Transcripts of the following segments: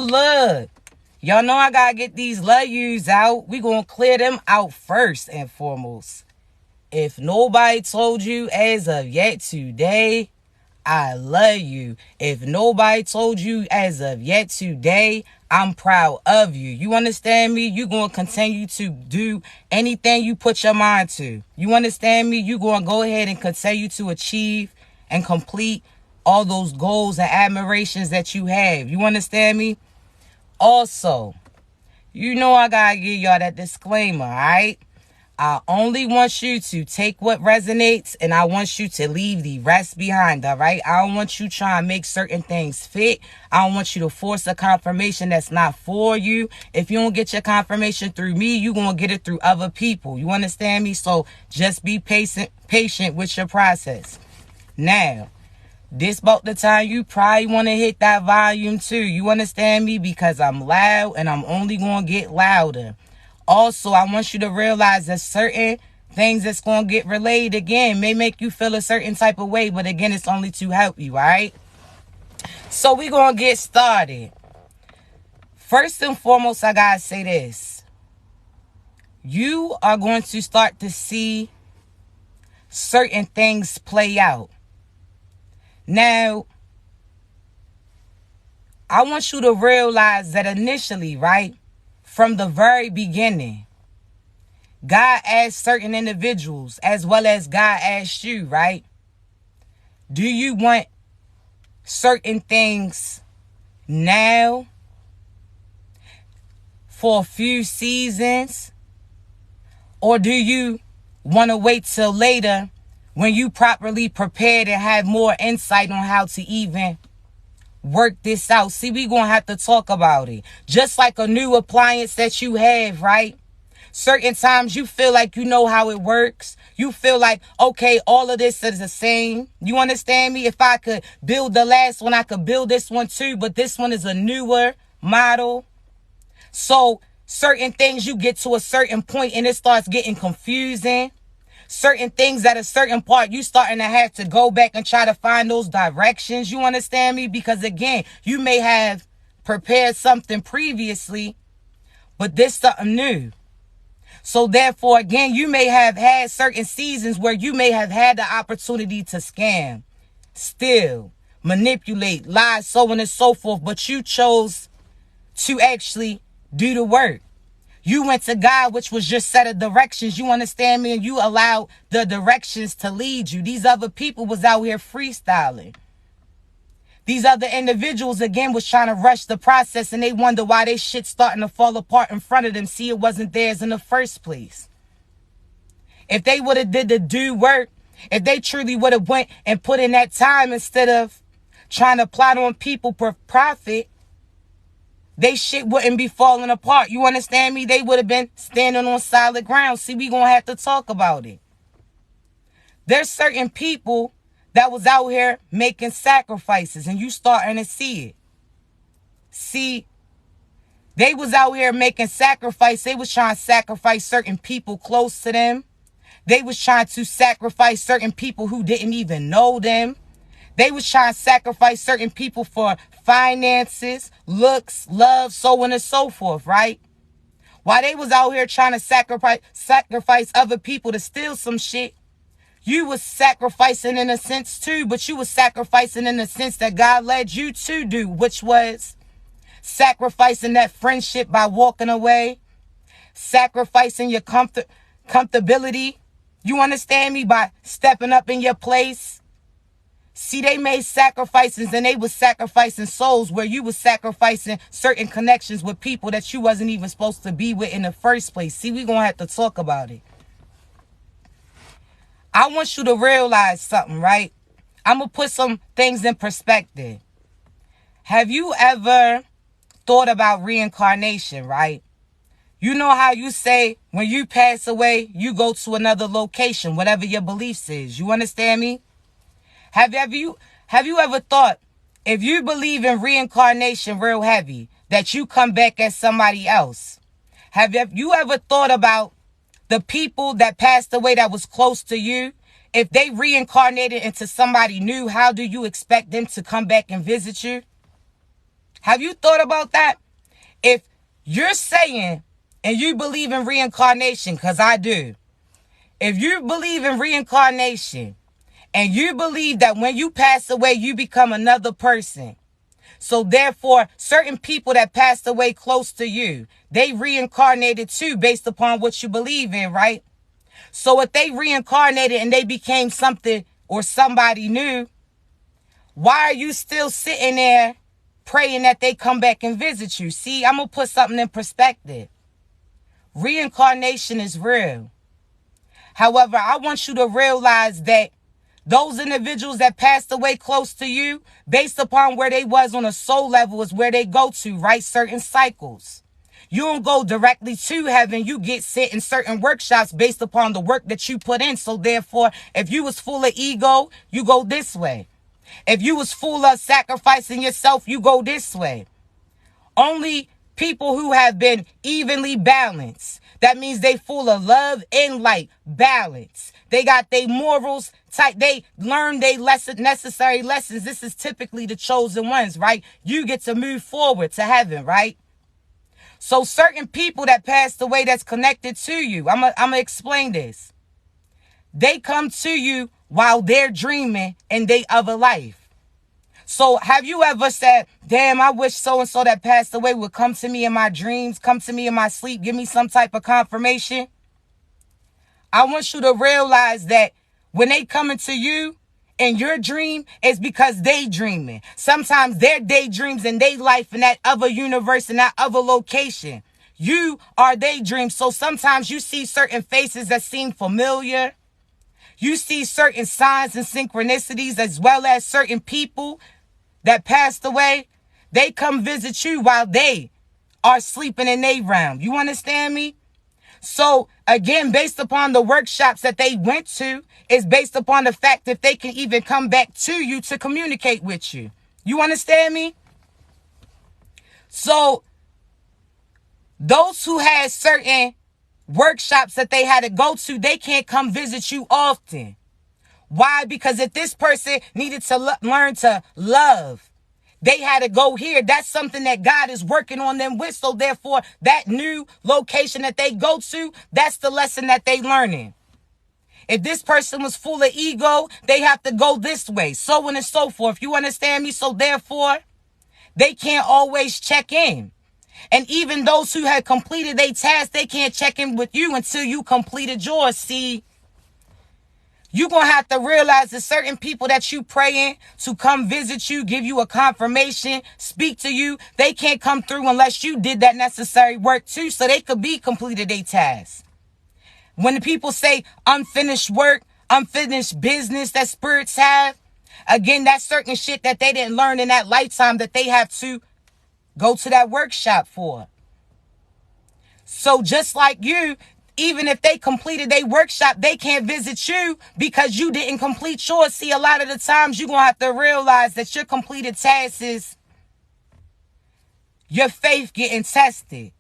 Look, y'all know I gotta get these love yous out. We gonna clear them out first and foremost. If nobody told you as of yet today, I love you. If nobody told you as of yet today, I'm proud of you. You understand me? You going to continue to do anything you put your mind to. You understand me? You going to go ahead and continue to achieve and complete all those goals and admirations that you have. You understand me? Also, you know I got to give y'all that disclaimer, all right? I only want you to take what resonates and I want you to leave the rest behind, all right? I don't want you trying to make certain things fit. I don't want you to force a confirmation that's not for you. If you don't get your confirmation through me, you're going to get it through other people. You understand me? So just be patient with your process. Now, this about the time you probably want to hit that volume too. You understand me? Because I'm loud and I'm only going to get louder. Also, I want you to realize that certain things that's going to get relayed again may make you feel a certain type of way. But again, it's only to help you, all right? So we're going to get started. First and foremost, I got to say this. You are going to start to see certain things play out. Now, I want you to realize that initially, right? From the very beginning, God asked certain individuals as well as God asked you, right? Do you want certain things now for a few seasons? Or do you want to wait till later when you properly prepared and have more insight on how to even work this out? See, we gonna have to talk about it. Just like a new appliance that you have, right? Certain times you feel like you know how it works. You feel like, okay, all of this is the same. You understand me? If I could build the last one, I could build this one too. But this one is a newer model. So certain things you get to a certain point and it starts getting confusing. Certain things at a certain part, you starting to have to go back and try to find those directions. You understand me? Because again, you may have prepared something previously, but this something new. So therefore, again, you may have had certain seasons where you may have had the opportunity to scam, steal, manipulate, lie, so on and so forth. But you chose to actually do the work. You went to God, which was just set of directions. You understand me? And you allowed the directions to lead you. These other people was out here freestyling. These other individuals, again, was trying to rush the process. And they wonder why they shit starting to fall apart in front of them. See, it wasn't theirs in the first place. If they would have did the due work, if they truly would have went and put in that time instead of trying to plot on people for profit, they shit wouldn't be falling apart. You understand me? They would have been standing on solid ground. See, we gonna have to talk about it. There's certain people that was out here making sacrifices and you starting to see it. See, they was out here making sacrifice. They was trying to sacrifice certain people close to them. They was trying to sacrifice certain people who didn't even know them. They was trying to sacrifice certain people for finances, looks, love, so on and so forth, right? While they was out here trying to sacrifice other people to steal some shit, you was sacrificing in a sense too, but you was sacrificing in the sense that God led you to do, which was sacrificing that friendship by walking away, sacrificing your comfortability. You understand me? By stepping up in your place. See, they made sacrifices and they was sacrificing souls where you was sacrificing certain connections with people that you wasn't even supposed to be with in the first place. See, we gonna have to talk about it. I want you to realize something, right? I'm gonna put some things in perspective. Have you ever thought about reincarnation, right? You know how you say when you pass away, you go to another location, whatever your beliefs is. You understand me? Have you ever thought, if you believe in reincarnation real heavy, that you come back as somebody else? Have you ever thought about the people that passed away that was close to you? If they reincarnated into somebody new, how do you expect them to come back and visit you? Have you thought about that? If you're saying, and you believe in reincarnation, because I do. If you believe in reincarnation, and you believe that when you pass away, you become another person. So therefore, certain people that passed away close to you, they reincarnated too based upon what you believe in, right? So if they reincarnated and they became something or somebody new, why are you still sitting there praying that they come back and visit you? See, I'm going to put something in perspective. Reincarnation is real. However, I want you to realize that those individuals that passed away close to you, based upon where they was on a soul level, is where they go to, right? Certain cycles. You don't go directly to heaven. You get sent in certain workshops based upon the work that you put in. So therefore, if you was full of ego, you go this way. If you was full of sacrificing yourself, you go this way. Only people who have been evenly balanced. That means they full of love and light, balance. They got their morals tight. They learn their necessary lessons. This is typically the chosen ones, right? You get to move forward to heaven, right? So certain people that passed away that's connected to you, I'm going to explain this. They come to you while they're dreaming in their other life. So have you ever said, damn, I wish so-and-so that passed away would come to me in my dreams, come to me in my sleep, give me some type of confirmation? I want you to realize that when they coming to you in your dream, it's because they dreaming. Sometimes their daydreams in their life in that other universe, in that other location. You are their dream. So sometimes you see certain faces that seem familiar. You see certain signs and synchronicities, as well as certain people that passed away. They come visit you while they are sleeping in their realm. You understand me? So again, based upon the workshops that they went to, is based upon the fact that they can even come back to you to communicate with you. You understand me? So those who had certain workshops that they had to go to, they can't come visit you often. Why? Because if this person needed to learn to love, they had to go here. That's something that God is working on them with. So therefore, that new location that they go to, that's the lesson that they learning. If this person was full of ego, they have to go this way, so on and so forth. You understand me? So therefore, they can't always check in. And even those who had completed their task, they can't check in with you until you completed yours. See, you're going to have to realize that certain people that you praying to come visit you, give you a confirmation, speak to you, they can't come through unless you did that necessary work too, so they could be completed their task. When the people say unfinished work, unfinished business that spirits have, again, that's certain shit that they didn't learn in that lifetime that they have to go to that workshop for. So just like you, even if they completed their workshop, they can't visit you because you didn't complete yours. See, a lot of the times you're going to have to realize that your completed task is your faith getting tested.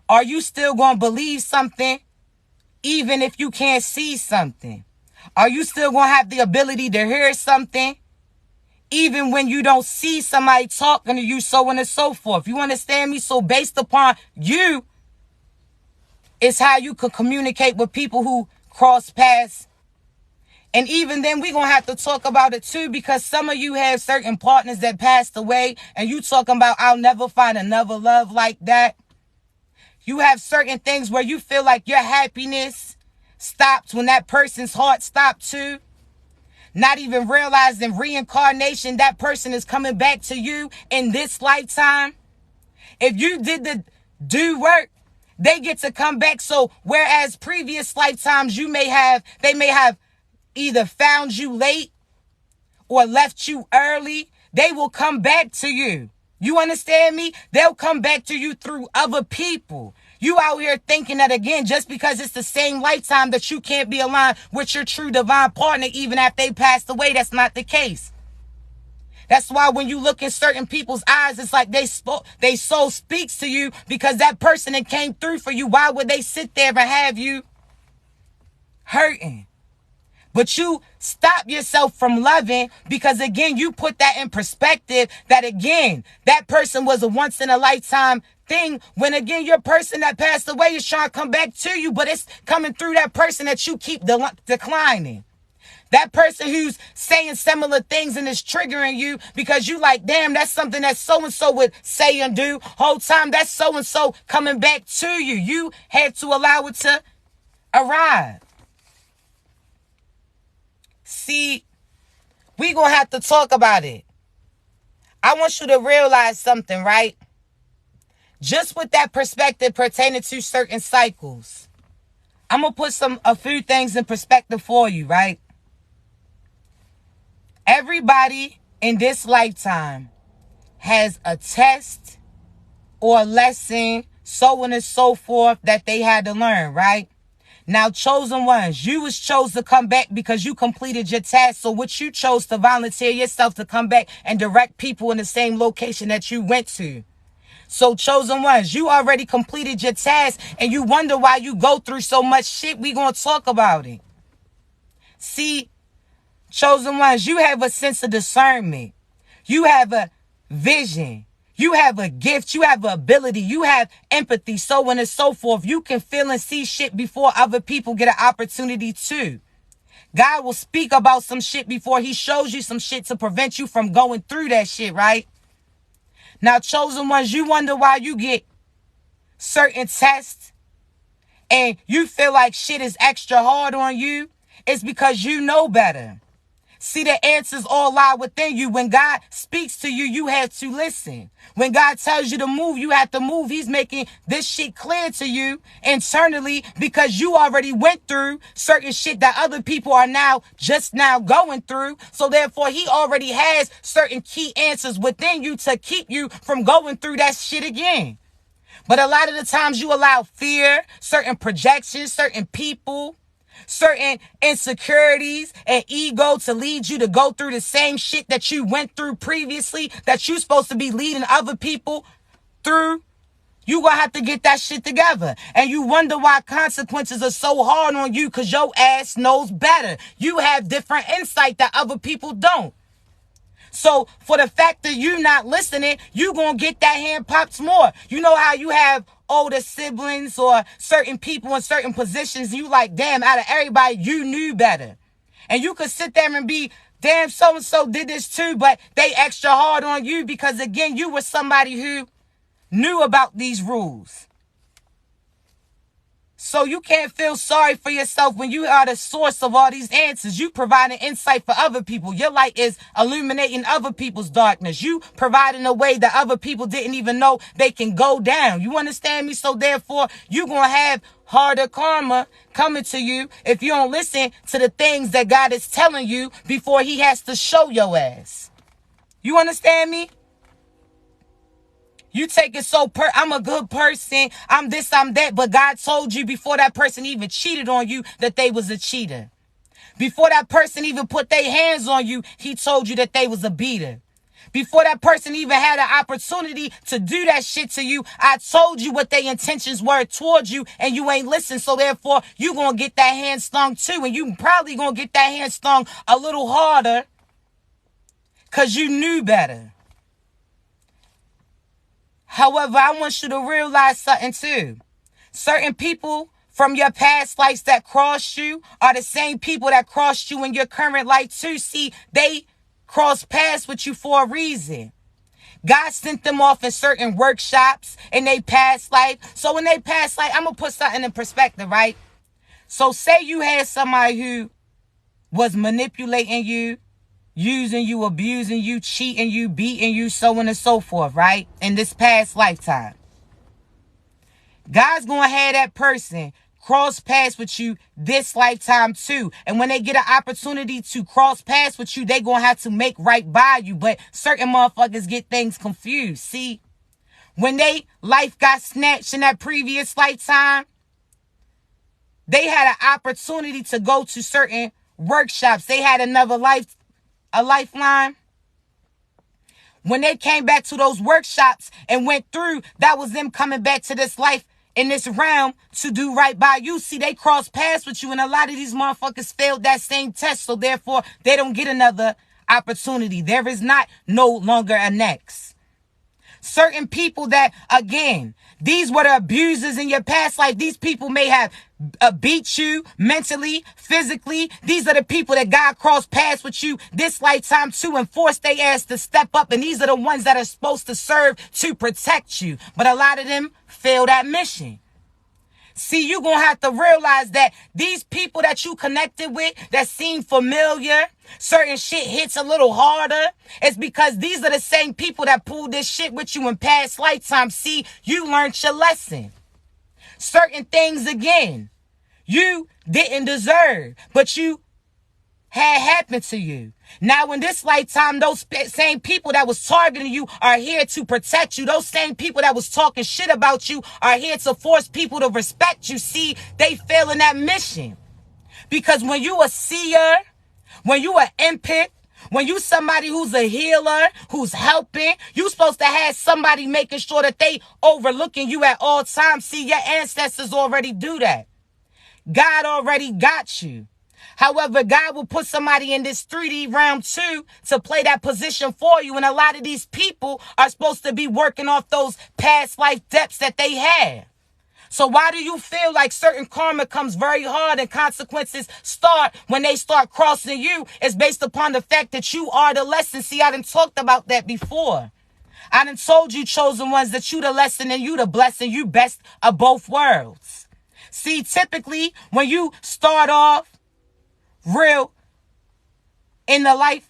Are you still going to believe something even if you can't see something? Are you still going to have the ability to hear something even when you don't see somebody talking to you, so on and so forth? You understand me? So based upon you, it's how you can communicate with people who cross paths. And even then, we're going to have to talk about it too, because some of you have certain partners that passed away, and you talking about, I'll never find another love like that. You have certain things where you feel like your happiness stopped when that person's heart stopped too. Not even realizing reincarnation, that person is coming back to you in this lifetime. If you did the due work, they get to come back. So whereas previous lifetimes they may have either found you late or left you early, they will come back to you. You understand me? They'll come back to you through other people. You out here thinking that, again, just because it's the same lifetime, that you can't be aligned with your true divine partner even after they passed away. That's not the case. That's why when you look in certain people's eyes, it's like they soul speaks to you, because that person that came through for you, why would they sit there and have you hurting? But you stop yourself from loving because, again, you put that in perspective that, again, that person was a once in a lifetime thing when, again, your person that passed away is trying to come back to you, but it's coming through that person that you keep declining. That person who's saying similar things and is triggering you because you like, damn, that's something that so-and-so would say and do. Whole time that's so-and-so coming back to you. You had to allow it to arrive. See, we gonna have to talk about it. I want you to realize something, right? Just with that perspective pertaining to certain cycles, I'm gonna put a few things in perspective for you, right? Everybody in this lifetime has a test or a lesson, so on and so forth, that they had to learn, right? Now, chosen ones, you was chose to come back because you completed your task. So what you chose to volunteer yourself to come back and direct people in the same location that you went to. So chosen ones, you already completed your task and you wonder why you go through so much shit. We gonna talk about it. See, chosen ones, you have a sense of discernment. You have a vision. You have a gift. You have an ability. You have empathy, so on and so forth. You can feel and see shit before other people get an opportunity to. God will speak about some shit before he shows you some shit to prevent you from going through that shit, right? Now, chosen ones, you wonder why you get certain tests and you feel like shit is extra hard on you. It's because you know better. See, the answers all lie within you. When God speaks to you, you have to listen. When God tells you to move, you have to move. He's making this shit clear to you internally because you already went through certain shit that other people are just now going through. So therefore, he already has certain key answers within you to keep you from going through that shit again. But a lot of the times you allow fear, certain projections, certain people, certain insecurities and ego to lead you to go through the same shit that you went through previously, that you're supposed to be leading other people through. You gonna have to get that shit together. And you wonder why consequences are so hard on you because your ass knows better. You have different insight that other people don't. So for the fact that you not listening, you gonna get that hand popped more. You know how you have older siblings or certain people in certain positions, you like, damn, out of everybody, you knew better. And you could sit there and be, damn, so-and-so did this too, but they extra hard on you because, again, you were somebody who knew about these rules. So you can't feel sorry for yourself when you are the source of all these answers. You providing insight for other people. Your light is illuminating other people's darkness. You providing a way that other people didn't even know they can go down. You understand me? So therefore, you're going to have harder karma coming to you if you don't listen to the things that God is telling you before he has to show your ass. You understand me? You take it so I'm a good person, I'm this, I'm that, but God told you before that person even cheated on you that they was a cheater. Before that person even put their hands on you, he told you that they was a beater. Before that person even had an opportunity to do that shit to you, I told you what their intentions were towards you and you ain't listened. So therefore, you gonna get that hand stung too, and you probably gonna get that hand stung a little harder because you knew better. However, I want you to realize something too. Certain people from your past lives that crossed you are the same people that crossed you in your current life too. See, they crossed paths with you for a reason. God sent them off in certain workshops in their past life. So in their past life, I'm going to put something in perspective, right? So say you had somebody who was manipulating you, using you, abusing you, cheating you, beating you, so on and so forth, right? In this past lifetime. God's going to have that person cross paths with you this lifetime too. And when they get an opportunity to cross paths with you, they're going to have to make right by you. But certain motherfuckers get things confused. See, when they life got snatched in that previous lifetime, they had an opportunity to go to certain workshops. They had a lifeline. When they came back to those workshops and went through, that was them coming back to this life in this realm to do right by you. See, they cross paths with you, and a lot of these motherfuckers failed that same test, so therefore they don't get another opportunity. There is not no longer a next. Certain people that, again, these were the abusers in your past life. These people may have beat you mentally, physically. These are the people that God crossed paths with you this lifetime too and forced their ass to step up. And these are the ones that are supposed to serve to protect you. But a lot of them fail that mission. See, you're going to have to realize that these people that you connected with that seem familiar, certain shit hits a little harder. It's because these are the same people that pulled this shit with you in past lifetimes. See, you learned your lesson. Certain things, again, you didn't deserve, but you had happened to you. Now, in this lifetime, those same people that was targeting you are here to protect you. Those same people that was talking shit about you are here to force people to respect you. See, they fail in that mission. Because when you a seer, when you an empath, when you somebody who's a healer, who's helping, you supposed to have somebody making sure that they overlooking you at all times. See, your ancestors already do that. God already got you. However, God will put somebody in this 3D realm too to play that position for you. And a lot of these people are supposed to be working off those past life depths that they have. So why do you feel like certain karma comes very hard and consequences start when they start crossing you? It's based upon the fact that you are the lesson. See, I done talked about that before. I done told you, chosen ones, that you the lesson and you the blessing. You best of both worlds. See, typically when you start off real in the life,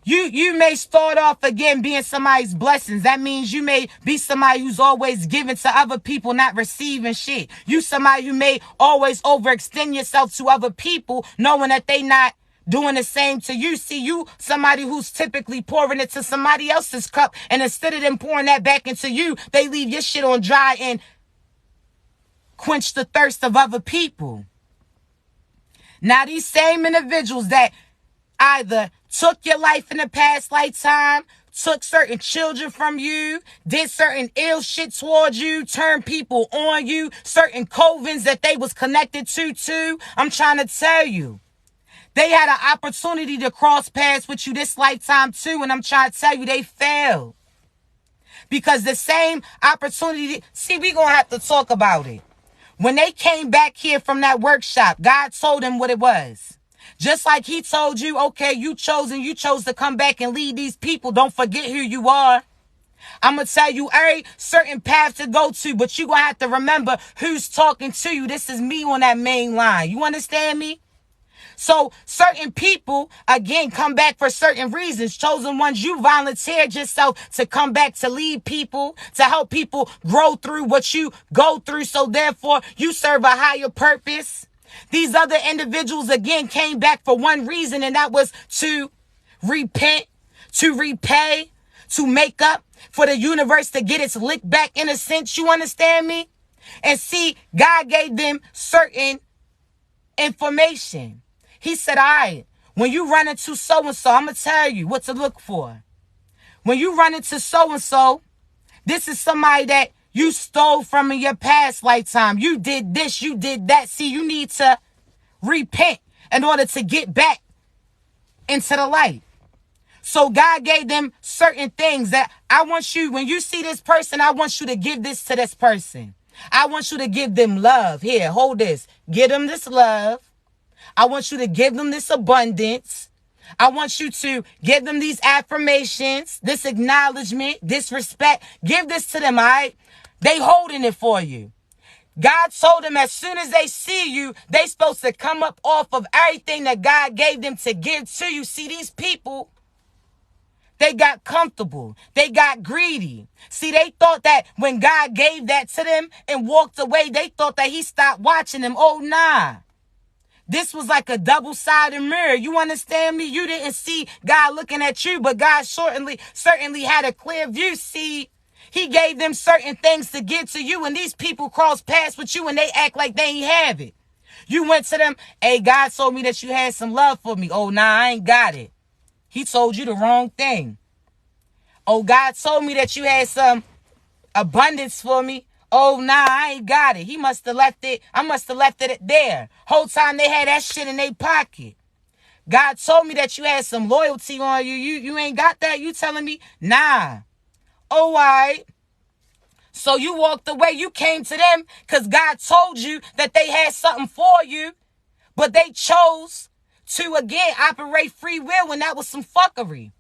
you may start off again being somebody's blessings. That means you may be somebody who's always giving to other people, not receiving shit. You somebody who may always overextend yourself to other people, knowing that they not doing the same to you. See, you somebody who's typically pouring it to somebody else's cup, and instead of them pouring that back into you, they leave your shit on dry and quench the thirst of other people. Now, these same individuals that either took your life in the past lifetime, took certain children from you, did certain ill shit towards you, turned people on you, certain covens that they was connected to, I'm trying to tell you, they had an opportunity to cross paths with you this lifetime too, and I'm trying to tell you they failed. Because the same opportunity, see, we gonna have to talk about it. When they came back here from that workshop, God told them what it was. Just like he told you, okay, you chose to come back and lead these people. Don't forget who you are. I'm going to tell you a certain path to go to, but you're going to have to remember who's talking to you. This is me on that main line. You understand me? So certain people, again, come back for certain reasons. Chosen ones, you volunteered yourself to come back to lead people, to help people grow through what you go through. So therefore, you serve a higher purpose. These other individuals, again, came back for one reason, and that was to repent, to repay, to make up for the universe to get its lick back in a sense. You understand me? And see, God gave them certain information. He said, all right, when you run into so-and-so, I'm going to tell you what to look for. When you run into so-and-so, this is somebody that you stole from in your past lifetime. You did this, you did that. See, you need to repent in order to get back into the light. So God gave them certain things that I want you, when you see this person, I want you to give this to this person. I want you to give them love. Here, hold this. Give them this love. I want you to give them this abundance. I want you to give them these affirmations, this acknowledgement, this respect. Give this to them, all right? They holding it for you. God told them as soon as they see you, they supposed to come up off of everything that God gave them to give to you. See, these people, they got comfortable. They got greedy. See, they thought that when God gave that to them and walked away, they thought that he stopped watching them. Oh, nah. This was like a double-sided mirror. You understand me? You didn't see God looking at you, but God certainly had a clear view. See, he gave them certain things to give to you, and these people cross paths with you, and they act like they ain't have it. You went to them, hey, God told me that you had some love for me. Oh, nah, I ain't got it. He told you the wrong thing. Oh, God told me that you had some abundance for me. Oh, nah, I ain't got it. He must have left it. I must have left it there. Whole time they had that shit in their pocket. God told me that you had some loyalty on you. You ain't got that? You telling me? Nah. Oh, all right. So you walked away. You came to them because God told you that they had something for you. But they chose to, again, operate free will when that was some fuckery.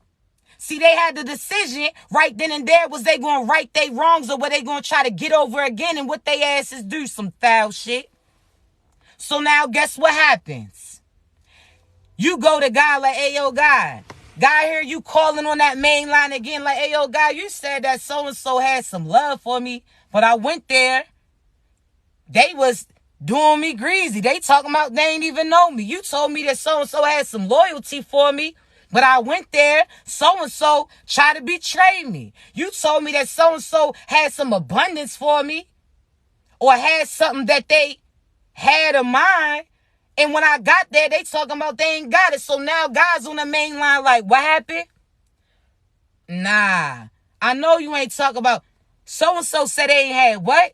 See, they had the decision right then and there. Was they going to right their wrongs, or were they going to try to get over again and what they asses do? Some foul shit. So now guess what happens? You go to God like, hey, yo, God, hear you calling on that main line again like, hey, yo, God, you said that so-and-so had some love for me, but I went there. They was doing me greasy. They talking about they ain't even know me. You told me that so-and-so had some loyalty for me, but I went there. So-and-so tried to betray me. You told me that so-and-so had some abundance for me, or had something that they had of mine. And when I got there, they talking about they ain't got it. So now God's on the main line like, what happened? Nah, I know you ain't talking about so-and-so said they ain't had what?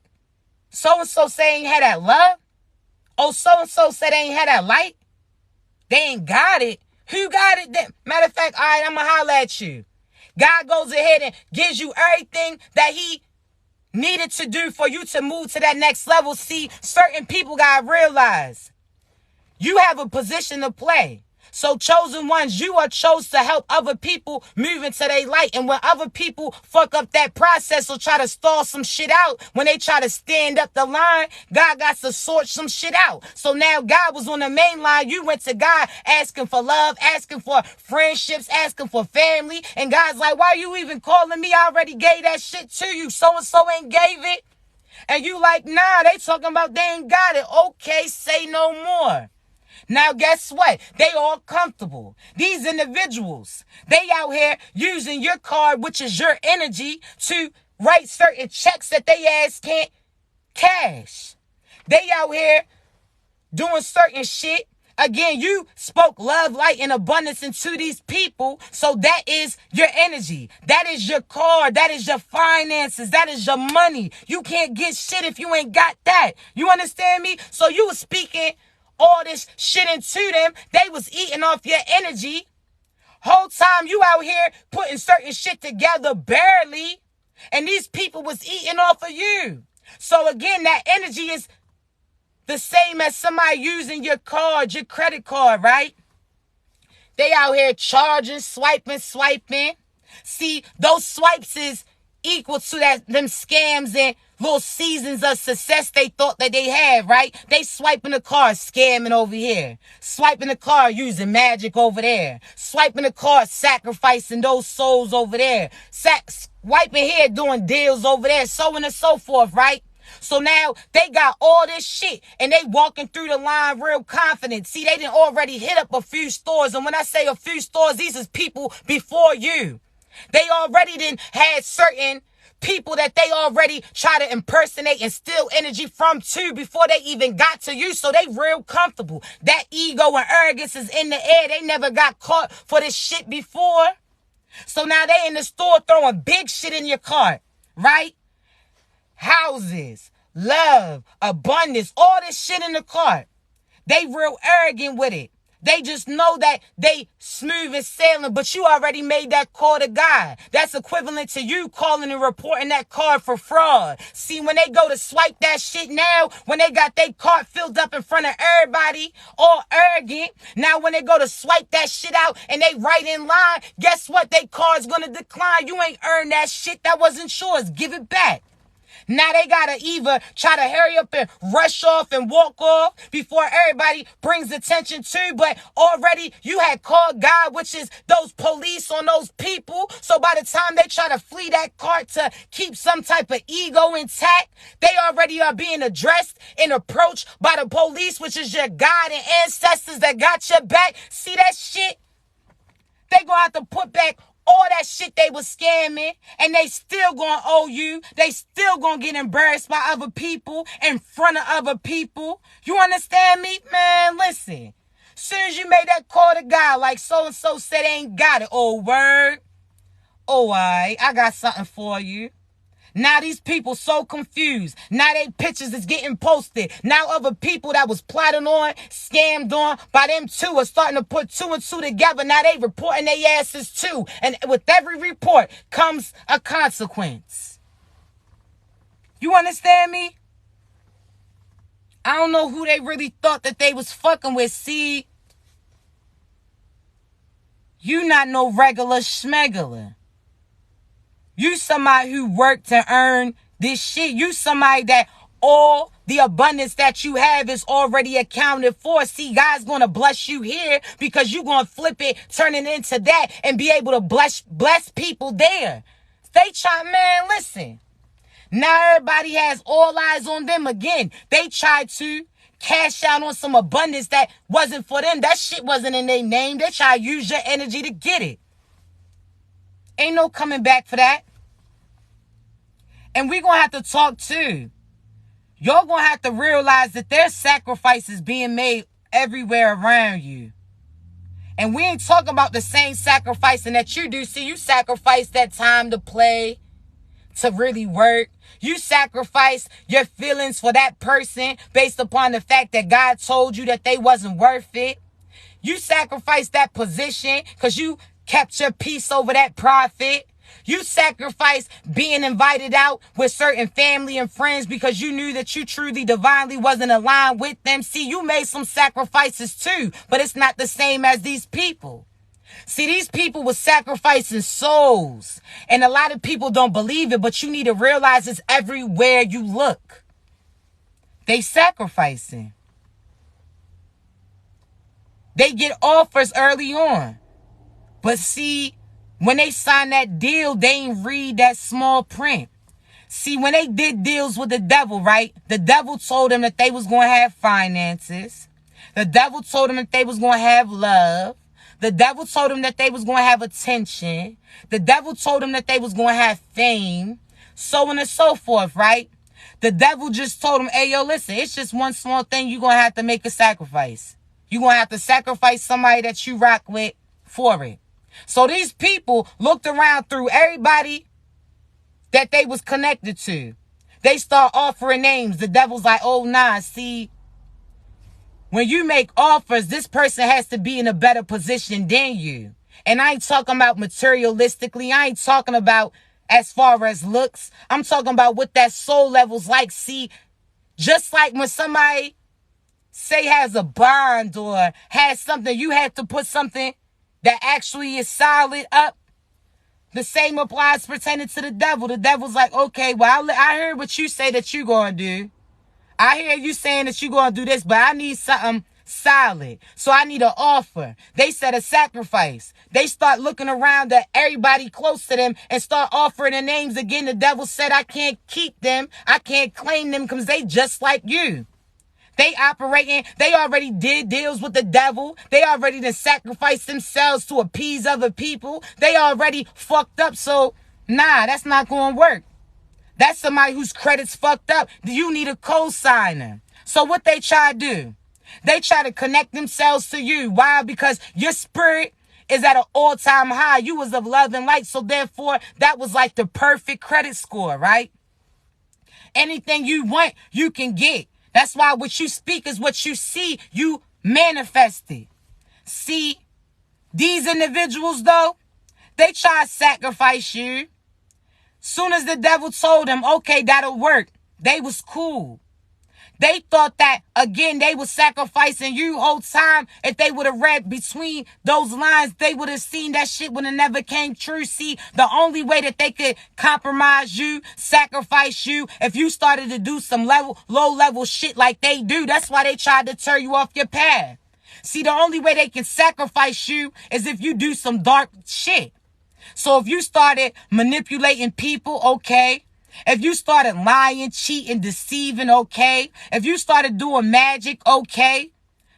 So-and-so say they ain't had that love? Oh, so-and-so said they ain't had that light? They ain't got it. Who got it then? Matter of fact, all right, I'm going to holler at you. God goes ahead and gives you everything that he needed to do for you to move to that next level. See, certain people got to realize you have a position to play. So chosen ones, you are chose to help other people move into their light. And when other people fuck up that process or try to stall some shit out, when they try to stand up the line, God got to sort some shit out. So now God was on the main line. You went to God asking for love, asking for friendships, asking for family. And God's like, why you even calling me? I already gave that shit to you. So-and-so ain't gave it. And you like, nah, they talking about they ain't got it. Okay, say no more. Now, guess what? They all comfortable. These individuals, they out here using your card, which is your energy, to write certain checks that they ass can't cash. They out here doing certain shit. Again, you spoke love, light, and abundance into these people. So that is your energy. That is your card. That is your finances. That is your money. You can't get shit if you ain't got that. You understand me? So you was speaking all this shit into them. They was eating off your energy. Whole time you out here putting certain shit together barely. And these people was eating off of you. So again, that energy is the same as somebody using your card, your credit card, right? They out here charging, swiping. See, those swipes is equal to them scams and little seasons of success they thought that they had, right? They swiping the card, scamming over here. Swiping the card, using magic over there. Swiping the card, sacrificing those souls over there. Swiping here, doing deals over there, so on and so forth, right? So now they got all this shit and they walking through the line real confident. See, they didn't already hit up a few stores. And when I say a few stores, these is people before you. They already didn't had certain people that they already try to impersonate and steal energy from too before they even got to you. So they real comfortable. That ego and arrogance is in the air. They never got caught for this shit before. So now they in the store throwing big shit in your cart, right? Houses, love, abundance, all this shit in the cart. They real arrogant with it. They just know that they smooth and sailing, but you already made that call to God. That's equivalent to you calling and reporting that card for fraud. See, when they go to swipe that shit now, when they got their card filled up in front of everybody, all arrogant, now when they go to swipe that shit out and they right in line, guess what? Their card's gonna decline. You ain't earned that shit. That wasn't yours. Give it back. Now they gotta either try to hurry up and rush off and walk off before everybody brings attention to, but already you had called God, which is those police on those people. So by the time they try to flee that cart to keep some type of ego intact, they already are being addressed and approached by the police, which is your God and ancestors that got your back. See that shit? They gonna have to put back all that shit they was scamming, and they still gonna owe you. They still gonna get embarrassed by other people in front of other people. You understand me? Man, listen. Soon as you made that call to God, like so-and-so said ain't got it. Oh, word. Oh, I got something for you. Now these people so confused. Now they pictures is getting posted. Now other people that was plotting on, scammed on by them too are starting to put two and two together. Now they reporting their asses too. And with every report comes a consequence. You understand me? I don't know who they really thought that they was fucking with. See, you not no regular schmegular. You somebody who worked to earn this shit. You somebody that all the abundance that you have is already accounted for. See, God's going to bless you here because you're going to flip it, turn it into that, and be able to bless people there. They try, man, listen. Now everybody has all eyes on them again. They tried to cash out on some abundance that wasn't for them. That shit wasn't in their name. They try to use your energy to get it. Ain't no coming back for that. And we're going to have to talk too. You're going to have to realize that there's sacrifices being made everywhere around you. And we ain't talking about the same sacrificing that you do. See, you sacrifice that time to play, to really work. You sacrifice your feelings for that person based upon the fact that God told you that they wasn't worth it. You sacrifice that position because you kept your peace over that profit. You sacrifice being invited out with certain family and friends because you knew that you truly divinely wasn't aligned with them. See, you made some sacrifices too, but it's not the same as these people. See, these people were sacrificing souls, and a lot of people don't believe it, but you need to realize it's everywhere you look. They sacrificing. They get offers early on. But see, when they signed that deal, they ain't read that small print. See, when they did deals with the devil, right? The devil told them that they was going to have finances. The devil told them that they was going to have love. The devil told them that they was going to have attention. The devil told them that they was going to have fame. So on and so forth, right? The devil just told them, hey, yo, listen, it's just one small thing. You're going to have to make a sacrifice. You're going to have to sacrifice somebody that you rock with for it. So these people looked around through everybody that they was connected to. They start offering names. The devil's like, oh, nah, see, when you make offers, this person has to be in a better position than you. And I ain't talking about materialistically. I ain't talking about as far as looks. I'm talking about what that soul level's like. See, just like when somebody, say, has a bond or has something, you have to put something that actually is solid up. The same applies pertaining to the devil. The devil's like, okay, well, I heard what you say that you going to do. I hear you saying that you going to do this, but I need something solid. So I need an offer. They said a sacrifice. They start looking around at everybody close to them and start offering their names again. The devil said, I can't keep them. I can't claim them because they just like you. They operating, they already did deals with the devil. They already done sacrificed themselves to appease other people. They already fucked up. So, nah, that's not going to work. That's somebody whose credit's fucked up. You need a co-signer. So what they try to do, they try to connect themselves to you. Why? Because your spirit is at an all-time high. You was of love and light. So therefore, that was like the perfect credit score, right? Anything you want, you can get. That's why what you speak is what you see. You manifest it. See, these individuals, though, they try to sacrifice you. Soon as the devil told them, okay, that'll work, they was cool. They thought that, again, they was sacrificing you whole time. If they would have read between those lines, they would have seen that shit would have never came true. See, the only way that they could compromise you, sacrifice you, if you started to do some low-level shit like they do, that's why they tried to turn you off your path. See, the only way they can sacrifice you is if you do some dark shit. So if you started manipulating people, okay. If you started lying, cheating, deceiving, okay. If you started doing magic, okay.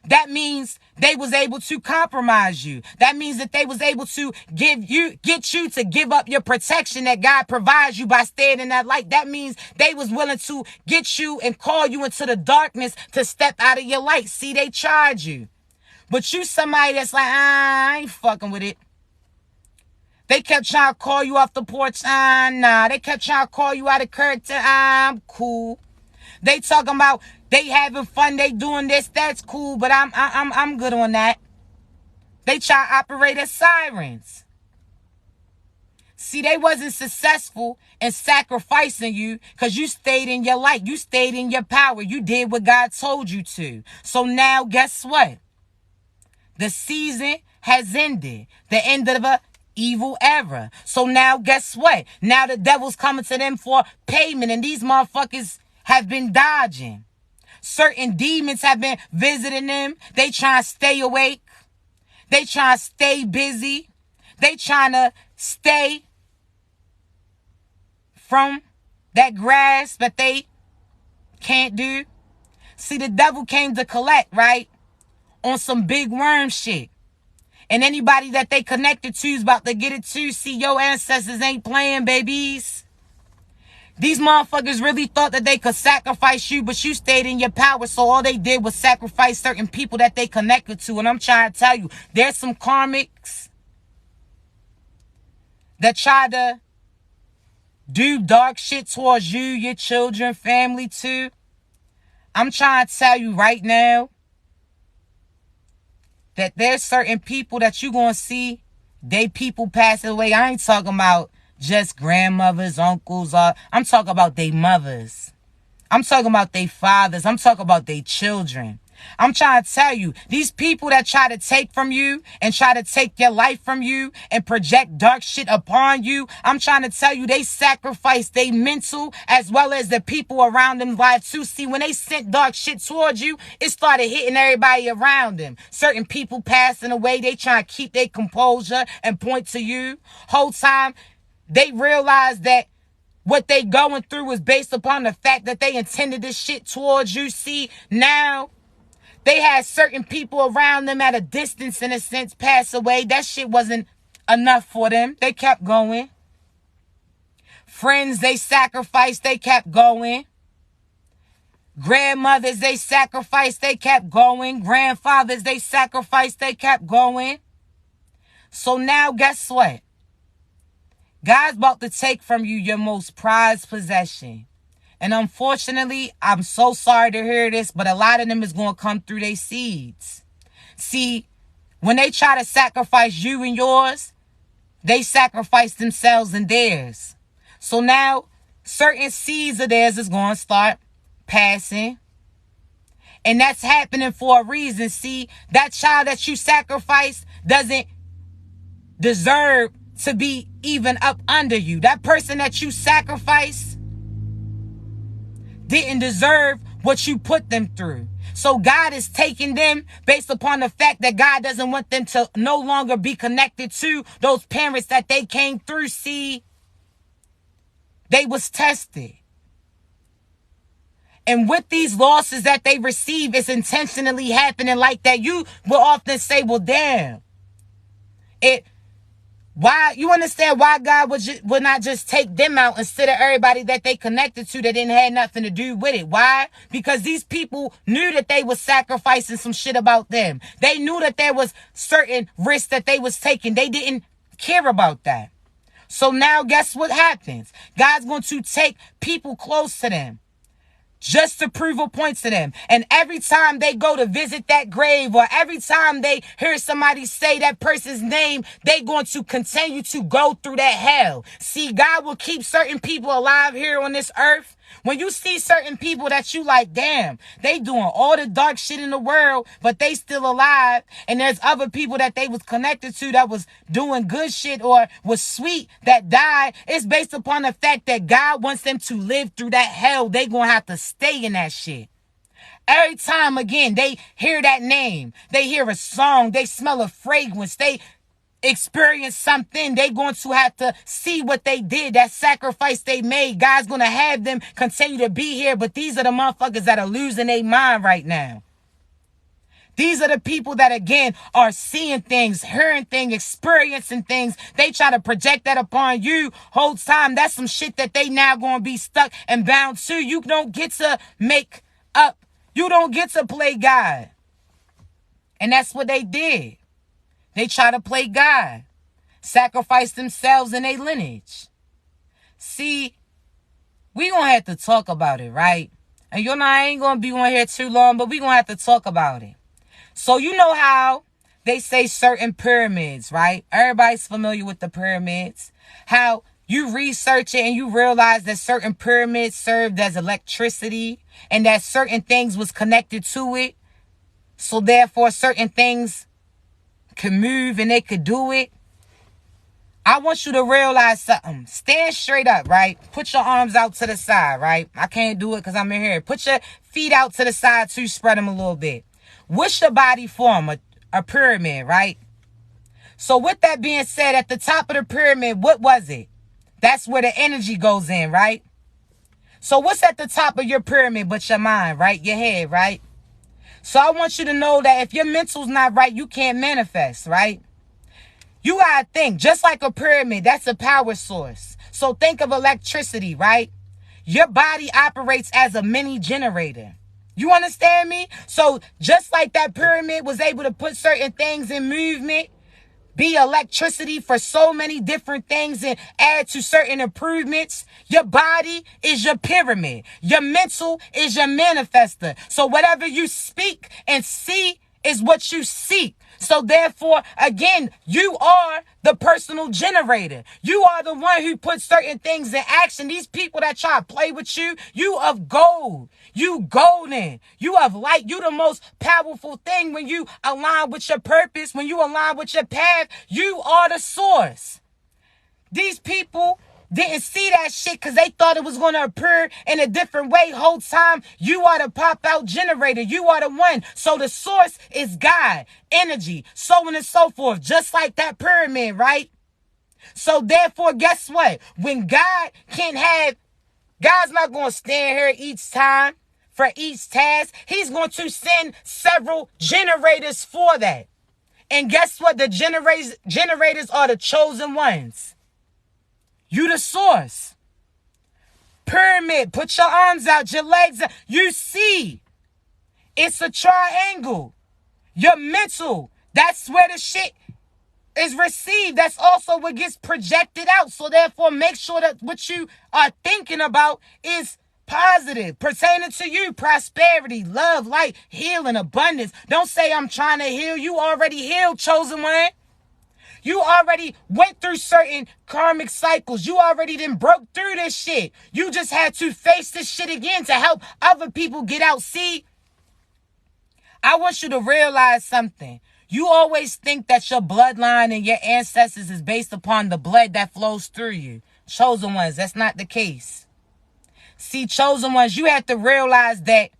That means they was able to compromise you. That means that they was able to get you to give up your protection that God provides you by staying in that light. That means they was willing to get you and call you into the darkness to step out of your light. See, they charge you. But you somebody that's like, I ain't fucking with it. They kept trying to call you off the porch. Nah. They kept trying to call you out of character. I'm cool. They talking about they having fun. They doing this. That's cool. But I'm good on that. They try to operate as sirens. See, they wasn't successful in sacrificing you because you stayed in your light. You stayed in your power. You did what God told you to. So now, guess what? The season has ended. The end of a evil era. So now, guess what? Now the devil's coming to them for payment, and these motherfuckers have been dodging. Certain demons have been visiting them. They trying to stay awake. They trying to stay busy. They trying to stay from that grasp that they can't do. See, the devil came to collect, right? On some big worm shit. And anybody that they connected to is about to get it too. See, your ancestors ain't playing, babies. These motherfuckers really thought that they could sacrifice you, but you stayed in your power. So all they did was sacrifice certain people that they connected to. And I'm trying to tell you, there's some karmics that try to do dark shit towards you, your children, family too. I'm trying to tell you right now that there's certain people that you gonna see, they people passing away. I ain't talking about just grandmothers, uncles. I'm talking about they mothers. I'm talking about they fathers. I'm talking about they children. I'm trying to tell you, these people that try to take from you and try to take your life from you and project dark shit upon you, I'm trying to tell you, they sacrifice their mental as well as the people around them lives too. See, when they sent dark shit towards you, it started hitting everybody around them. Certain people passing away, they trying to keep their composure and point to you. Whole time, they realize that what they going through is based upon the fact that they intended this shit towards you. See, now they had certain people around them at a distance, in a sense, pass away. That shit wasn't enough for them. They kept going. Friends, they sacrificed. They kept going. Grandmothers, they sacrificed. They kept going. Grandfathers, they sacrificed. They kept going. So now, guess what? God's about to take from you your most prized possession. And unfortunately, I'm so sorry to hear this, but a lot of them is going to come through their seeds. See, when they try to sacrifice you and yours, they sacrifice themselves and theirs. So now, certain seeds of theirs is going to start passing. And that's happening for a reason. See, that child that you sacrificed doesn't deserve to be even up under you. That person that you sacrificed didn't deserve what you put them through. So God is taking them based upon the fact that God doesn't want them to no longer be connected to those parents that they came through. See, they was tested. And with these losses that they receive, it's intentionally happening like that. You will often say, well, damn. Why, you understand why God would not just take them out instead of everybody that they connected to that didn't have nothing to do with it? Why? Because these people knew that they was sacrificing some shit about them. They knew that there was certain risks that they was taking. They didn't care about that. So now guess what happens? God's going to take people close to them just to prove a point to them. And every time they go to visit that grave, or every time they hear somebody say that person's name, they going to continue to go through that hell. See, God will keep certain people alive here on this earth. When you see certain people that you like, damn, they doing all the dark shit in the world, but they still alive. And there's other people that they was connected to that was doing good shit or was sweet that died. It's based upon the fact that God wants them to live through that hell. They gonna have to stay in that shit. Every time again, they hear that name, they hear a song, they smell a fragrance, they experience something, they going to have to see what they did, that sacrifice they made. God's going to have them continue to be here, but these are the motherfuckers that are losing their mind right now. These are the people that, again, are seeing things, hearing things, experiencing things. They try to project that upon you whole time. That's some shit that they now going to be stuck and bound to. You don't get to make up. You don't get to play God. And that's what they did. They try to play God. sacrifice themselves and their lineage. See, we gonna have to talk about it, right? And you know, I ain't gonna be on here too long, but we gonna have to talk about it. So you know how they say certain pyramids, right? Everybody's familiar with the pyramids. How you research it and you realize that certain pyramids served as electricity and that certain things was connected to it. So therefore certain things could move and they could do it. I want you to realize something. Stand straight up, right? Put your arms out to the side, right? I can't do it because I'm in here. Put your feet out to the side too. Spread them a little bit. What's your body form? A pyramid, right? So with that being said, at the top of the pyramid, what was it? That's where the energy goes in, right? So what's at the top of your pyramid but your mind, right? Your head, right? So I want you to know that if your mental's not right, you can't manifest, right? You gotta think, just like a pyramid, that's a power source. So think of electricity, right? Your body operates as a mini generator. You understand me? So just like that pyramid was able to put certain things in movement, be electricity for so many different things and add to certain improvements, your body is your pyramid. Your mental is your manifester. So whatever you speak and see is what you seek. So therefore, again, you are the personal generator. You are the one who puts certain things in action. These people that try to play with you, you of gold. You golden. You of light. You the most powerful thing when you align with your purpose, when you align with your path. You are the source. These people didn't see that shit because they thought it was going to appear in a different way. Whole time, you are the pop-out generator. You are the one. So the source is God, energy, so on and so forth. Just like that pyramid, right? So therefore, guess what? When God can have, God's not going to stand here each time for each task. He's going to send several generators for that. And guess what? The generators are the chosen ones. You the source. Pyramid. Put your arms out, your legs out. You see. It's a triangle. Your mental. That's where the shit is received. That's also what gets projected out. So therefore, make sure that what you are thinking about is positive, pertaining to you, prosperity, love, light, healing, abundance. Don't say I'm trying to heal. You already healed, chosen one. You already went through certain karmic cycles. You already done broke through this shit. You just had to face this shit again to help other people get out. See, I want you to realize something. You always think that your bloodline and your ancestors is based upon the blood that flows through you. Chosen ones, that's not the case. See, chosen ones, you have to realize that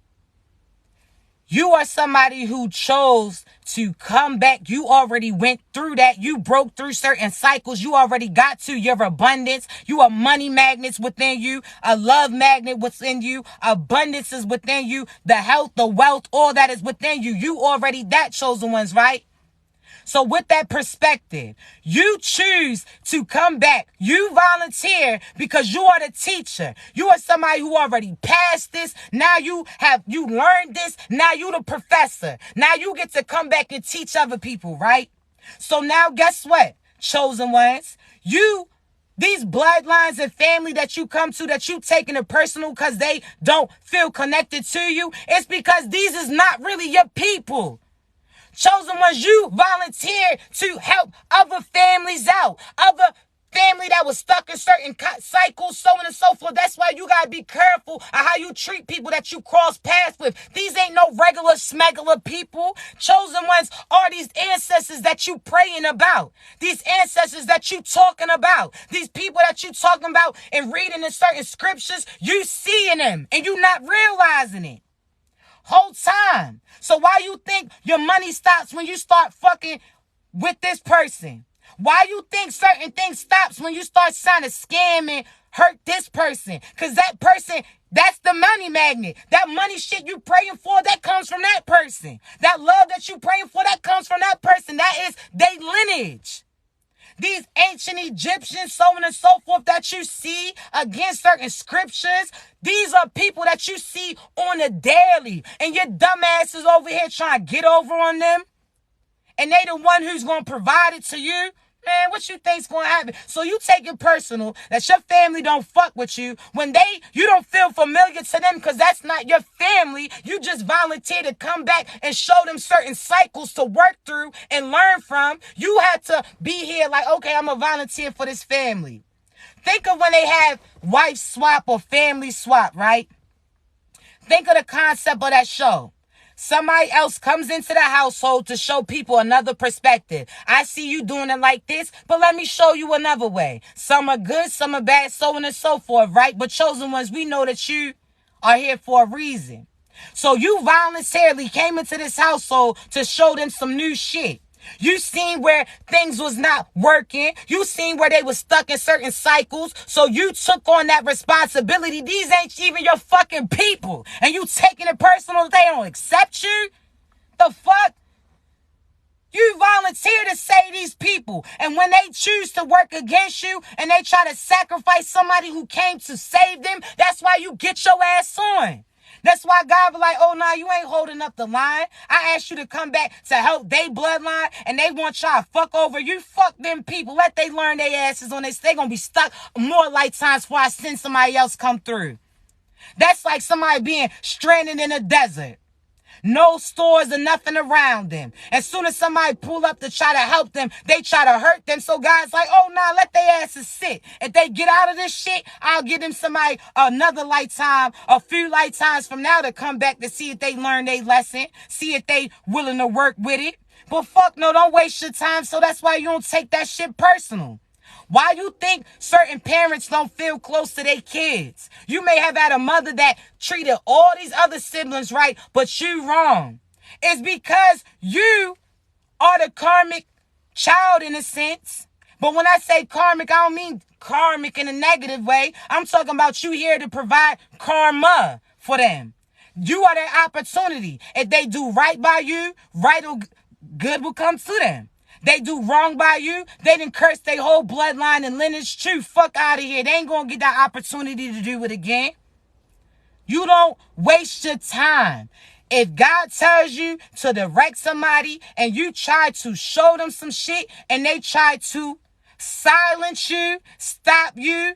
you are somebody who chose to come back. You already went through that. You broke through certain cycles. You already got to your abundance. You are money magnets within you. A love magnet within you. Abundance is within you. The health, the wealth, all that is within you. You already that, chosen ones, right? So with that perspective, you choose to come back. You volunteer because you are the teacher. You are somebody who already passed this. Now you learned this. Now you the professor. Now you get to come back and teach other people, right? So now guess what, chosen ones? These bloodlines and family that you come to, that you taking it personal because they don't feel connected to you, it's because these is not really your people. Chosen ones, you volunteer to help other families out. Other family that was stuck in certain cycles, so on and so forth. That's why you got to be careful of how you treat people that you cross paths with. These ain't no regular smuggler people. Chosen ones are these ancestors that you praying about. These ancestors that you talking about. These people that you talking about and reading in certain scriptures, you seeing them and you not realizing it. Whole time. So why you think your money stops when you start fucking with this person? Why you think certain things stops when you start trying to scam and hurt this person? Because that person, that's the money magnet. That money shit you praying for, that comes from that person. That love that you praying for, that comes from that person. That is their lineage. These ancient Egyptians, so on and so forth, that you see against certain scriptures, these are people that you see on a daily. And your dumbass is over here trying to get over on them. And they the one who's going to provide it to you. Man, what you think's gonna happen? So you take it personal that your family don't fuck with you when you don't feel familiar to them because that's not your family. You just volunteer to come back and show them certain cycles to work through and learn from. You had to be here like, okay, I'm a volunteer for this family. Think of when they have wife swap or family swap, right? Think of the concept of that show. Somebody else comes into the household to show people another perspective. I see you doing it like this, but let me show you another way. Some are good, some are bad, so on and so forth, right? But chosen ones, we know that you are here for a reason. So you voluntarily came into this household to show them some new shit. You seen where things was not working. You seen where they was stuck in certain cycles. So you took on that responsibility. These ain't even your fucking people. And you taking it personal. They don't accept you. The fuck? You volunteer to save these people. And when they choose to work against you and they try to sacrifice somebody who came to save them, that's why you get your ass on. That's why God be like, oh, nah, you ain't holding up the line. I asked you to come back to help they bloodline, and they want y'all to fuck over you. Fuck them people. Let they learn their asses on this. They gonna be stuck more lifetimes before I send somebody else come through. That's like somebody being stranded in a desert. No stores or nothing around them. As soon as somebody pull up to try to help them, they try to hurt them. So God's like, oh, nah, let their asses sit. If they get out of this shit, I'll give them somebody another lifetime, a few lifetimes from now to come back to see if they learn their lesson, see if they willing to work with it. But fuck no, don't waste your time. So that's why you don't take that shit personal. Why you think certain parents don't feel close to their kids? You may have had a mother that treated all these other siblings right, but you wrong. It's because you are the karmic child in a sense. But when I say karmic, I don't mean karmic in a negative way. I'm talking about you here to provide karma for them. You are their opportunity. If they do right by you, good will come to them. They do wrong by you, they done curse their whole bloodline and lineage too. Fuck out of here. They ain't gonna get that opportunity to do it again. You don't waste your time. If God tells you to direct somebody and you try to show them some shit and they try to silence you, stop you,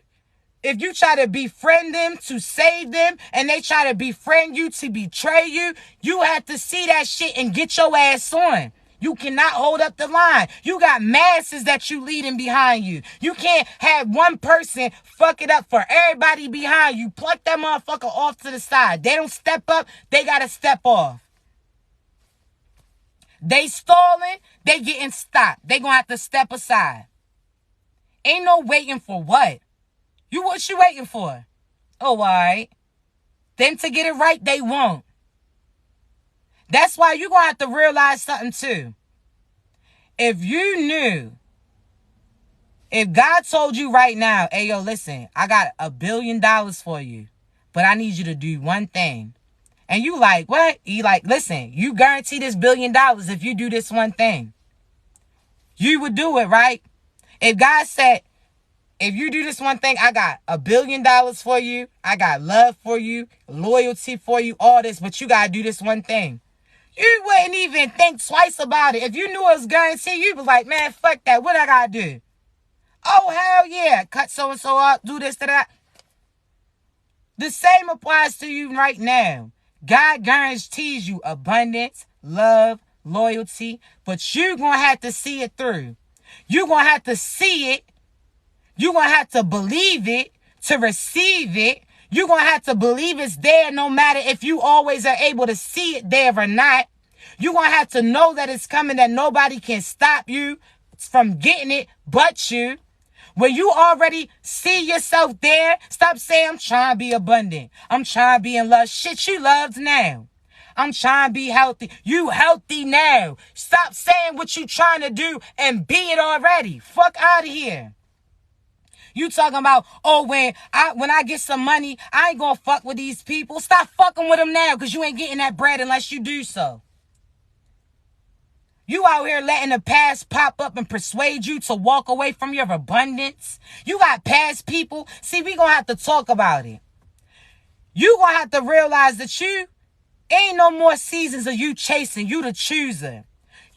if you try to befriend them to save them and they try to befriend you to betray you, you have to see that shit and get your ass on. You cannot hold up the line. You got masses that you leading behind you. You can't have one person fuck it up for everybody behind you. Pluck that motherfucker off to the side. They don't step up, they gotta step off. They stalling, they getting stopped. They gonna have to step aside. Ain't no waiting for what? What you waiting for? Oh, all right. Them to get it right, they won't. That's why you're going to have to realize something too. If you knew, if God told you right now, hey, yo, listen, I got $1 billion for you, but I need you to do one thing. And you like, what? He like, listen, you guarantee this $1 billion if you do this one thing. You would do it, right? If God said, if you do this one thing, I got $1 billion for you. I got love for you, loyalty for you, all this, but you got to do this one thing. You wouldn't even think twice about it. If you knew it was guaranteed, you'd be like, man, fuck that. What I gotta do? Oh, hell yeah. Cut so-and-so up, do this, that. The same applies to you right now. God guarantees you abundance, love, loyalty, but you're going to have to see it through. You're going to have to see it. You're going to have to believe it to receive it. You're going to have to believe it's there no matter if you always are able to see it there or not. You're going to have to know that it's coming, that nobody can stop you from getting it but you. When you already see yourself there, stop saying, I'm trying to be abundant. I'm trying to be in love. Shit, you loved now. I'm trying to be healthy. You healthy now. Stop saying what you trying to do and be it already. Fuck out of here. You talking about, oh, when I get some money, I ain't gonna fuck with these people. Stop fucking with them now because you ain't getting that bread unless you do so. You out here letting the past pop up and persuade you to walk away from your abundance. You got past people. See, we gonna have to talk about it. You gonna have to realize that you ain't no more seasons of you chasing. You the chooser.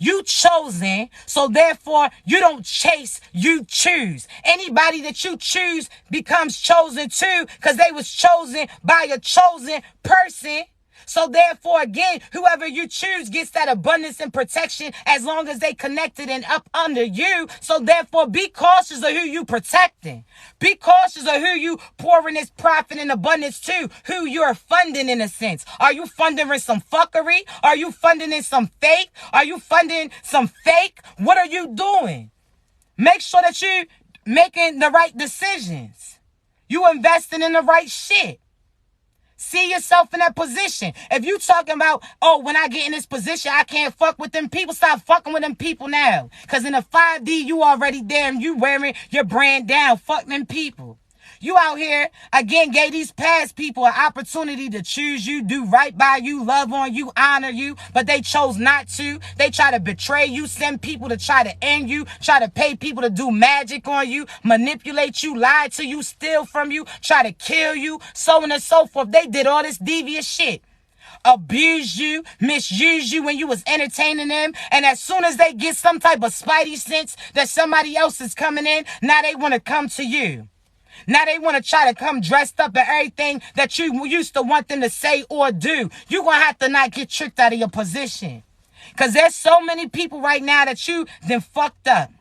You chosen, so therefore you don't chase, you choose. Anybody that you choose becomes chosen too, because they was chosen by a chosen person. So therefore, again, whoever you choose gets that abundance and protection as long as they connected and up under you. So therefore, be cautious of who you protecting. Be cautious of who you pouring this profit and abundance to, who you're funding in a sense. Are you funding some fuckery? Are you funding in some fake? Are you funding some fake? What are you doing? Make sure that you making the right decisions. You investing in the right shit. See yourself in that position. If you talking about, oh, when I get in this position, I can't fuck with them people, stop fucking with them people now. Because in the 5D, you already there and you wearing your brand down. Fuck them people. You out here, again, gave these past people an opportunity to choose you, do right by you, love on you, honor you, but they chose not to. They try to betray you, send people to try to end you, try to pay people to do magic on you, manipulate you, lie to you, steal from you, try to kill you, so on and so forth. They did all this devious shit. Abuse you, misuse you when you was entertaining them, and as soon as they get some type of spidey sense that somebody else is coming in, now they want to come to you. Now they want to try to come dressed up and everything that you used to want them to say or do. You're going to have to not get tricked out of your position. Because there's so many people right now that you then fucked up.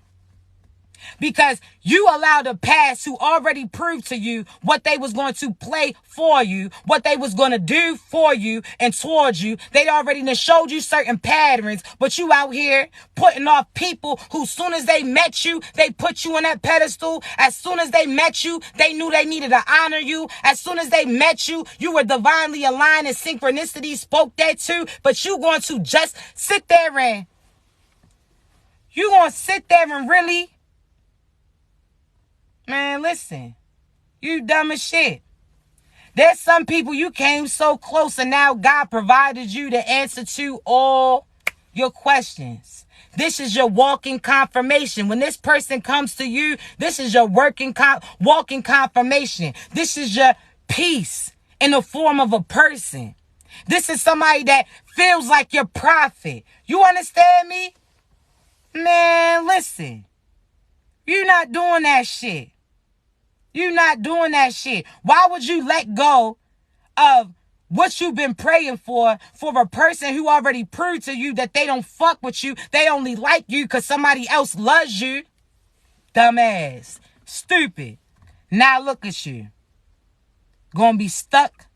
Because you allowed the past who already proved to you what they was going to play for you, what they was going to do for you and towards you. They already done showed you certain patterns, but you out here putting off people who, soon as they met you, they put you on that pedestal. As soon as they met you, they knew they needed to honor you. As soon as they met you, you were divinely aligned and synchronicity spoke that too. But you going to just sit there and really... Man, listen, you dumb as shit. There's some people you came so close and now God provided you the answer to all your questions. This is your walking confirmation. When this person comes to you, this is your walking confirmation. This is your peace in the form of a person. This is somebody that feels like your prophet. You understand me? Man, listen. You're not doing that shit. You're not doing that shit. Why would you let go of what you've been praying for a person who already proved to you that they don't fuck with you? They only like you because somebody else loves you. Dumbass. Stupid. Now look at you. Gonna be stuck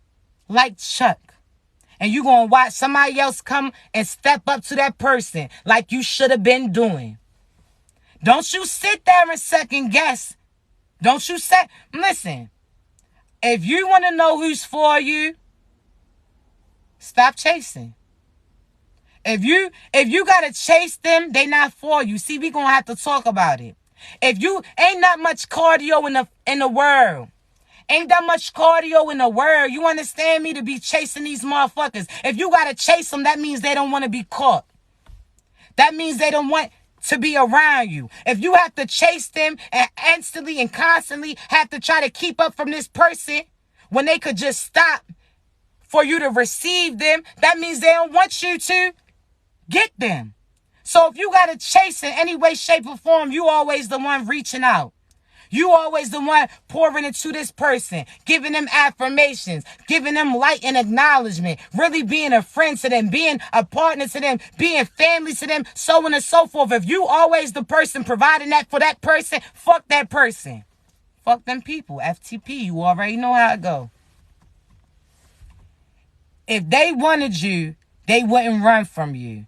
like Chuck. And you gonna watch somebody else come and step up to that person like you should have been doing. Don't you sit there and second guess. Don't you say, listen, if you want to know who's for you, stop chasing. If you got to chase them, they not for you. See, we going to have to talk about it. If you ain't not much cardio in the world. Ain't that much cardio in the world. You understand me, to be chasing these motherfuckers. If you got to chase them, that means they don't want to be caught. That means they don't want to be around you. If you have to chase them and instantly and constantly have to try to keep up from this person when they could just stop for you to receive them, that means they don't want you to get them. So if you got to chase in any way, shape, or form, you always the one reaching out. You always the one pouring into this person, giving them affirmations, giving them light and acknowledgement, really being a friend to them, being a partner to them, being family to them, so on and so forth. If you always the person providing that for that person, fuck that person. Fuck them people. FTP, you already know how it go. If they wanted you, they wouldn't run from you.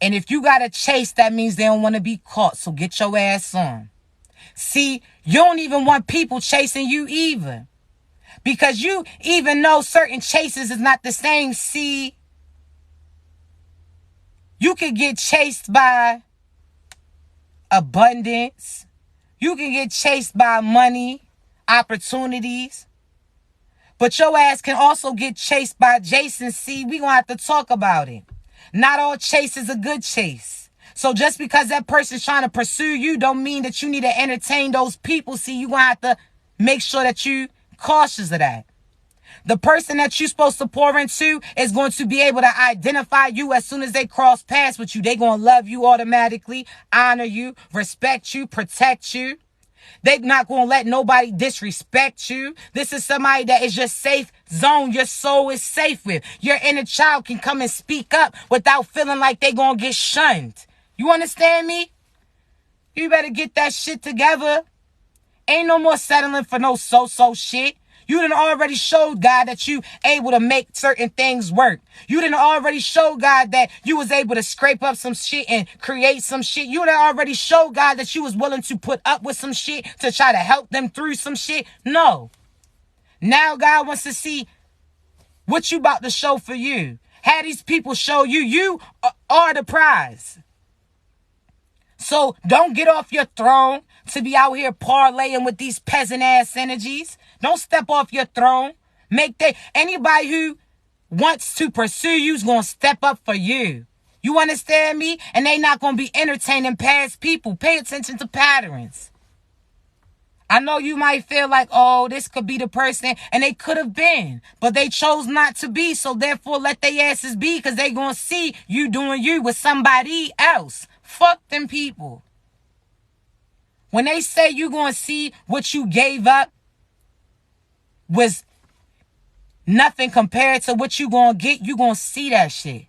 And if you got to chase, that means they don't want to be caught. So get your ass on. See, you don't even want people chasing you either. Because you even know certain chases is not the same. See, you can get chased by abundance. You can get chased by money, opportunities. But your ass can also get chased by adjacency. We gonna have to talk about it. Not all chase is a good chase. So just because that person's trying to pursue you don't mean that you need to entertain those people. See, you're going to have to make sure that you cautious of that. The person that you're supposed to pour into is going to be able to identify you as soon as they cross paths with you. They're going to love you automatically, honor you, respect you, protect you. They're not going to let nobody disrespect you. This is somebody that is your safe zone. Your soul is safe with. Your inner child can come and speak up without feeling like they're going to get shunned. You understand me? You better get that shit together. Ain't no more settling for no so-so shit. You done already showed God that you able to make certain things work. You done already showed God that you was able to scrape up some shit and create some shit. You done already showed God that you was willing to put up with some shit to try to help them through some shit. No. Now God wants to see what you about to show for you. Have these people show you. You are the prize. So don't get off your throne to be out here parlaying with these peasant ass energies. Don't step off your throne. Anybody who wants to pursue you is going to step up for you. You understand me? And they not going to be entertaining past people. Pay attention to patterns. I know you might feel like, oh, this could be the person, and they could have been, but they chose not to be, so therefore let their asses be, because they going to see you doing you with somebody else. Fuck them people. When they say you going to see what you gave up was nothing compared to what you going to get, you going to see that shit.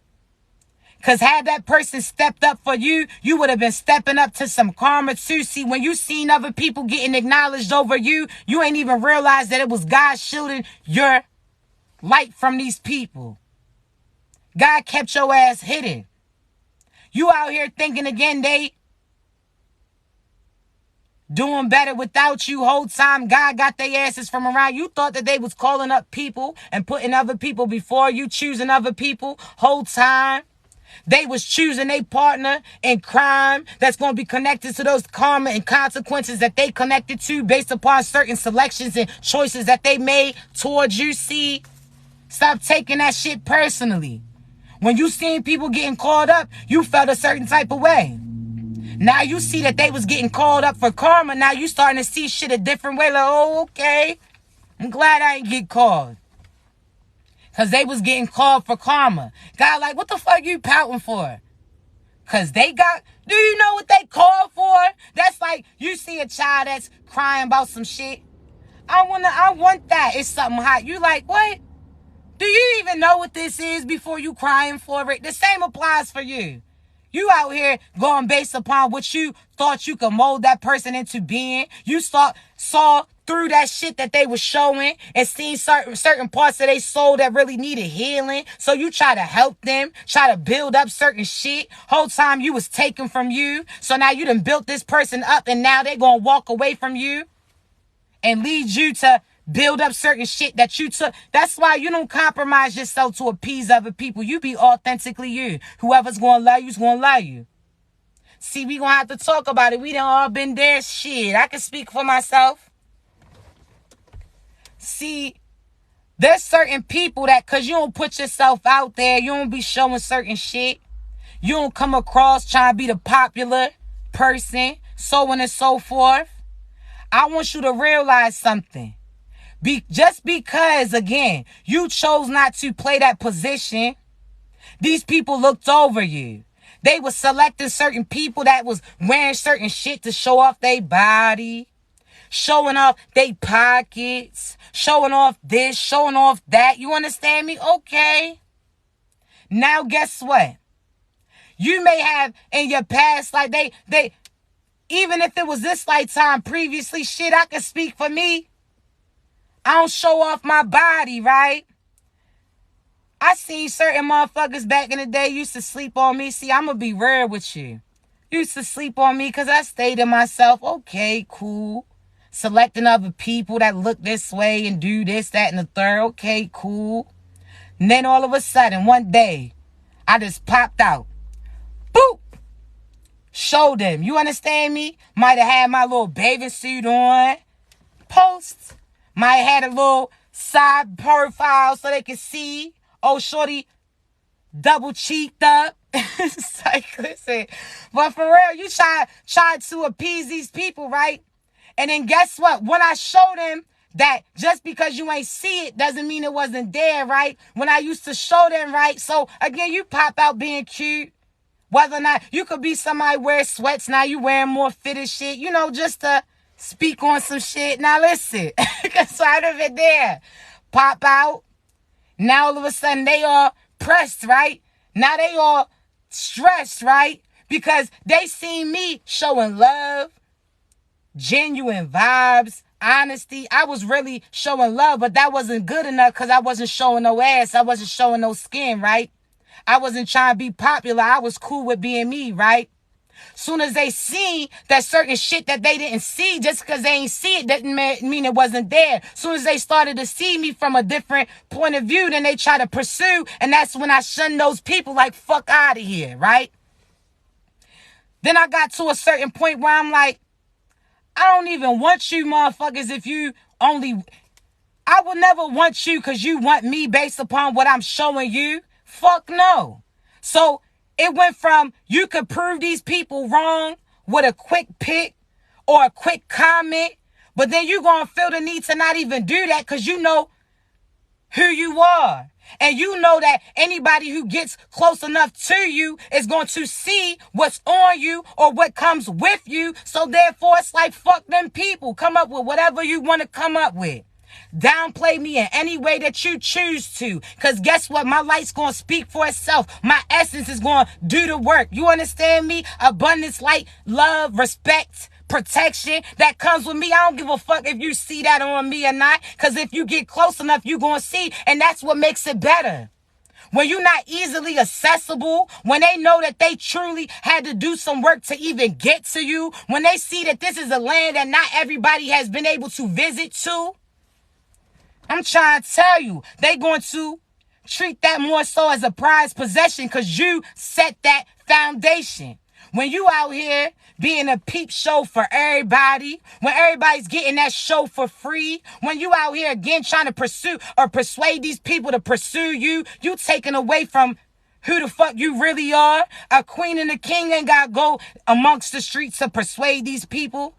Because had that person stepped up for you, you would have been stepping up to some karma too. See, when you seen other people getting acknowledged over you, you ain't even realized that it was God shielding your light from these people. God kept your ass hidden. You out here thinking again they doing better without you. Whole time God got their asses from around. You thought that they was calling up people and putting other people before you, choosing other people. Whole time they was choosing a partner in crime that's going to be connected to those karma and consequences that they connected to based upon certain selections and choices that they made towards you. See, stop taking that shit personally. When you seen people getting called up, you felt a certain type of way. Now you see that they was getting called up for karma. Now you starting to see shit a different way. Like, oh, okay. I'm glad I ain't get called. Because they was getting called for karma. God, like, what the fuck you pouting for? Because they got... Do you know what they called for? That's like, you see a child that's crying about some shit. I want that. It's something hot. You like, what? Do you even know what this is before you crying for it? The same applies for you. You out here going based upon what you thought you could mold that person into being. You saw through that shit that they were showing and seen certain parts of their soul that really needed healing. So you try to help them, try to build up certain shit. Whole time you was taken from you. So now you done built this person up and now they gonna walk away from you and lead you to build up certain shit that you took. That's why you don't compromise yourself to appease other people. You be authentically you. Whoever's going to love you is going to love you. See, we going to have to talk about it. We done all been there. Shit, I can speak for myself. See, there's certain people that, because you don't put yourself out there, you don't be showing certain shit. You don't come across trying to be the popular person, so on and so forth. I want you to realize something. Just because, again, you chose not to play that position, these people looked over you. They were selecting certain people that was wearing certain shit to show off their body, showing off their pockets, showing off this, showing off that. You understand me? Okay. Now, guess what? You may have in your past, like they, even if it was this lifetime previously, shit, I can speak for me. I don't show off my body, right? I seen certain motherfuckers back in the day used to sleep on me. See, I'm going to be real with you. Used to sleep on me because I stayed to myself. Okay, cool. Selecting other people that look this way and do this, that, and the third. Okay, cool. And then all of a sudden, one day, I just popped out. Boop! Showed them. You understand me? Might have had my little bathing suit on. Post. Might have had a little side profile so they could see. Oh, shorty, double cheeked up. It's like, listen. But for real, you try to appease these people, right? And then guess what? When I show them that just because you ain't see it doesn't mean it wasn't there, right? When I used to show them, right? So again, you pop out being cute. Whether or not you could be somebody wear sweats, now you wearing more fitted shit, you know, just to speak on some shit. Now listen, side of it there. Pop out. Now all of a sudden they are pressed, right? Now they all stressed, right? Because they see me showing love, genuine vibes, honesty. I was really showing love, but that wasn't good enough because I wasn't showing no ass. I wasn't showing no skin, right? I wasn't trying to be popular. I was cool with being me, right? Soon as they see that certain shit that they didn't see, just because they ain't see it doesn't mean it wasn't there. Soon as they started to see me from a different point of view, then they try to pursue, and that's when I shun those people like, fuck out of here, right? Then I got to a certain point where I'm like, I don't even want you motherfuckers if you only... I will never want you because you want me based upon what I'm showing you. Fuck no. So it went from you could prove these people wrong with a quick pic or a quick comment, but then you're going to feel the need to not even do that because you know who you are. And you know that anybody who gets close enough to you is going to see what's on you or what comes with you. So therefore, it's like, fuck them people. Come up with whatever you want to come up with. Downplay me in any way that you choose to. Because guess what? My light's going to speak for itself. My essence is going to do the work. You understand me? Abundance, light, love, respect, protection that comes with me. I don't give a fuck if you see that on me or not. Because if you get close enough, you're going to see. And that's what makes it better. When you're not easily accessible, when they know that they truly had to do some work to even get to you, when they see that this is a land that not everybody has been able to visit to, I'm trying to tell you, they're going to treat that more so as a prized possession because you set that foundation. When you out here being a peep show for everybody, when everybody's getting that show for free, when you out here again trying to pursue or persuade these people to pursue you, you taking away from who the fuck you really are. A queen and a king ain't got to go amongst the streets to persuade these people.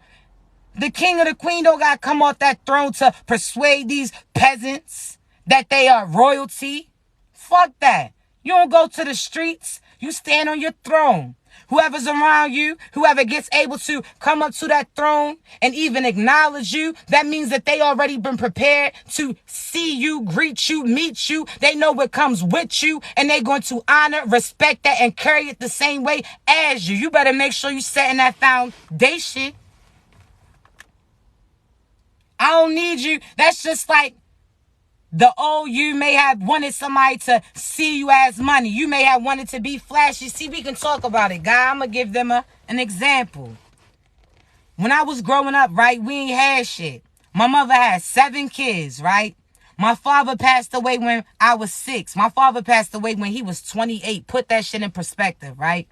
The king or the queen don't got to come off that throne to persuade these peasants that they are royalty. Fuck that. You don't go to the streets. You stand on your throne. Whoever's around you, whoever gets able to come up to that throne and even acknowledge you, that means that they already been prepared to see you, greet you, meet you. They know what comes with you, and they're going to honor, respect that, and carry it the same way as you. You better make sure you setting that foundation. I don't need you. That's just like the old you may have wanted somebody to see you as money. You may have wanted to be flashy. See, we can talk about it, guy. I'm going to give them an example. When I was growing up, right, we ain't had shit. My mother had 7 kids, right? My father passed away when I was 6. My father passed away when he was 28. Put that shit in perspective, right?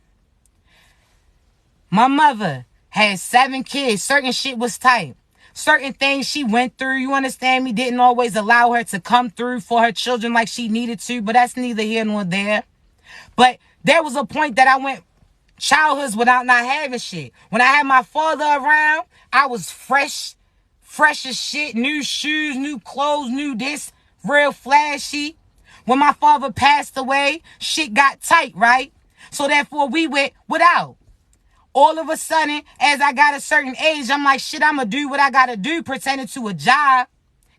My mother had 7 kids. Certain shit was tight. Certain things she went through, you understand me, didn't always allow her to come through for her children like she needed to, but that's neither here nor there. But there was a point that I went childhoods without not having shit. When I had my father around, I was fresh as shit, new shoes, new clothes, new this, real flashy. When my father passed away, shit got tight, right? So therefore we went without. All of a sudden, as I got a certain age, I'm like, shit, I'm going to do what I got to do pertaining to a job.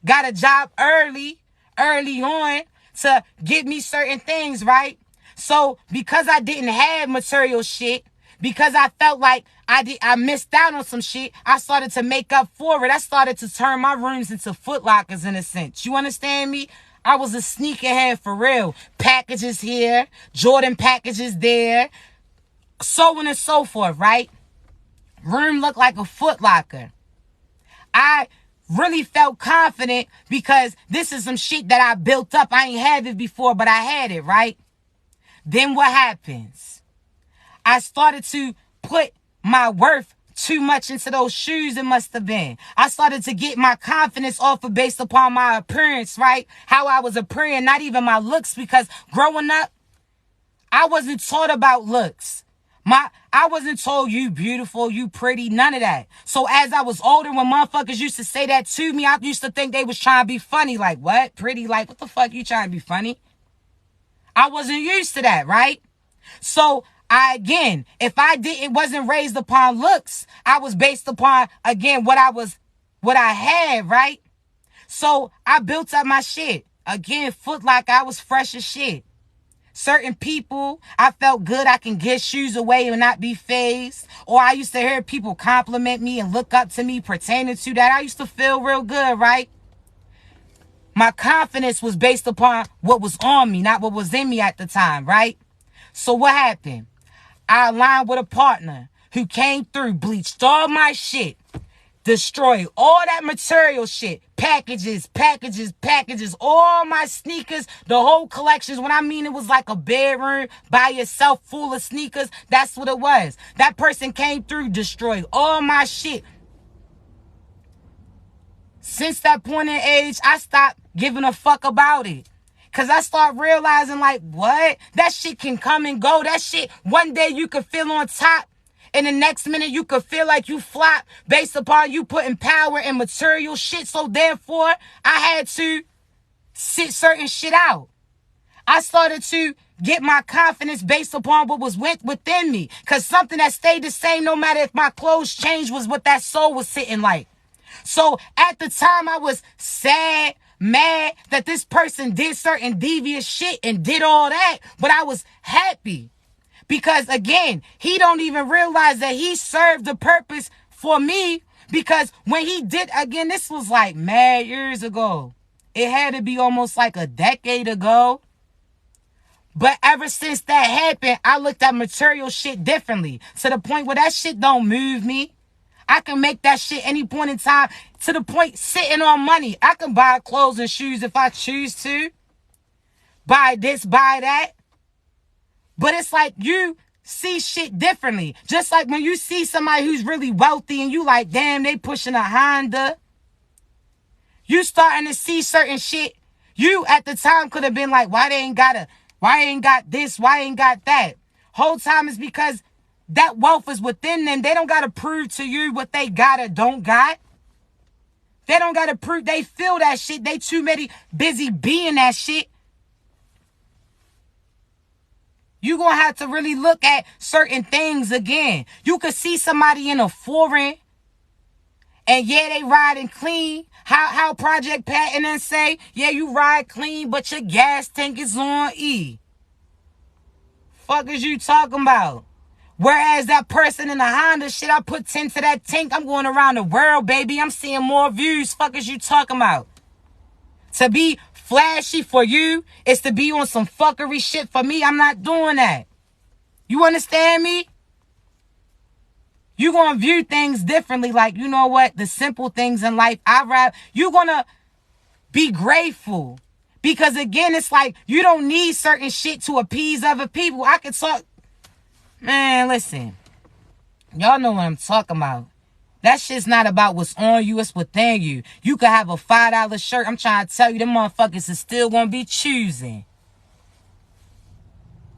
Got a job early on to get me certain things, right? So because I didn't have material shit, because I felt like I missed out on some shit, I started to make up for it. I started to turn my rooms into Foot Lockers in a sense. You understand me? I was a sneakerhead for real. Packages here, Jordan packages there. So on and so forth, right? Room looked like a Foot Locker. I really felt confident because this is some shit that I built up. I ain't had it before, but I had it, right? Then what happens? I started to put my worth too much into those shoes, it must have been. I started to get my confidence off of based upon my appearance, right? How I was appearing, not even my looks, because growing up, I wasn't taught about looks. I wasn't told you beautiful, you pretty, none of that. So as I was older, when motherfuckers used to say that to me, I used to think they was trying to be funny. Like, what? Pretty? Like, what the fuck you trying to be funny? I wasn't used to that, right? So again, if I wasn't raised upon looks, I was based upon, again, what I had, right? So I built up my shit. Again, foot like I was fresh as shit. Certain people, I felt good. I can get shoes away and not be fazed. Or I used to hear people compliment me and look up to me pertaining to that. I used to feel real good, right? My confidence was based upon what was on me, not what was in me at the time, right? So what happened? I aligned with a partner who came through, bleached all my shit, destroyed all that material shit, packages, all my sneakers, the whole collections. When I mean it was like a bedroom by yourself full of sneakers, that's what it was. That person came through, destroyed all my shit. Since that point in age, I stopped giving a fuck about it. Because I start realizing, like, what? That shit can come and go. That shit, one day you could feel on top. And the next minute you could feel like you flop based upon you putting power in material shit. So therefore, I had to sit certain shit out. I started to get my confidence based upon what was within me. Because something that stayed the same no matter if my clothes changed was what that soul was sitting like. So at the time I was sad, mad that this person did certain devious shit and did all that. But I was happy. Because again, he don't even realize that he served the purpose for me. Because when he did, again, this was like mad years ago. It had to be almost like a decade ago. But ever since that happened, I looked at material shit differently. To the point where that shit don't move me. I can make that shit any point in time. To the point sitting on money. I can buy clothes and shoes if I choose to. Buy this, buy that. But it's like you see shit differently. Just like when you see somebody who's really wealthy and you like, damn, they pushing a Honda. You starting to see certain shit. You at the time could have been like, why ain't got this, why ain't got that? Whole time is because that wealth is within them. They don't got to prove to you what they got or don't got. They don't got to prove, they feel that shit. They too busy being that shit. You're going to have to really look at certain things again. You could see somebody in a foreign and yeah, they riding clean. How Project Pat and then say, yeah, you ride clean, but your gas tank is on E. Fuck is you talking about? Whereas that person in the Honda shit, I put 10 to that tank. I'm going around the world, baby. I'm seeing more views. Fuck is you talking about? To be flashy for you is to be on some fuckery shit for me. I'm not doing that. You understand me? You're going to view things differently. Like, you know what? The simple things in life, you're going to be grateful. Because again, it's like you don't need certain shit to appease other people. I could talk. Man, listen. Y'all know what I'm talking about. That shit's not about what's on you, it's within you. You could have a $5 shirt. I'm trying to tell you, them motherfuckers is still going to be choosing.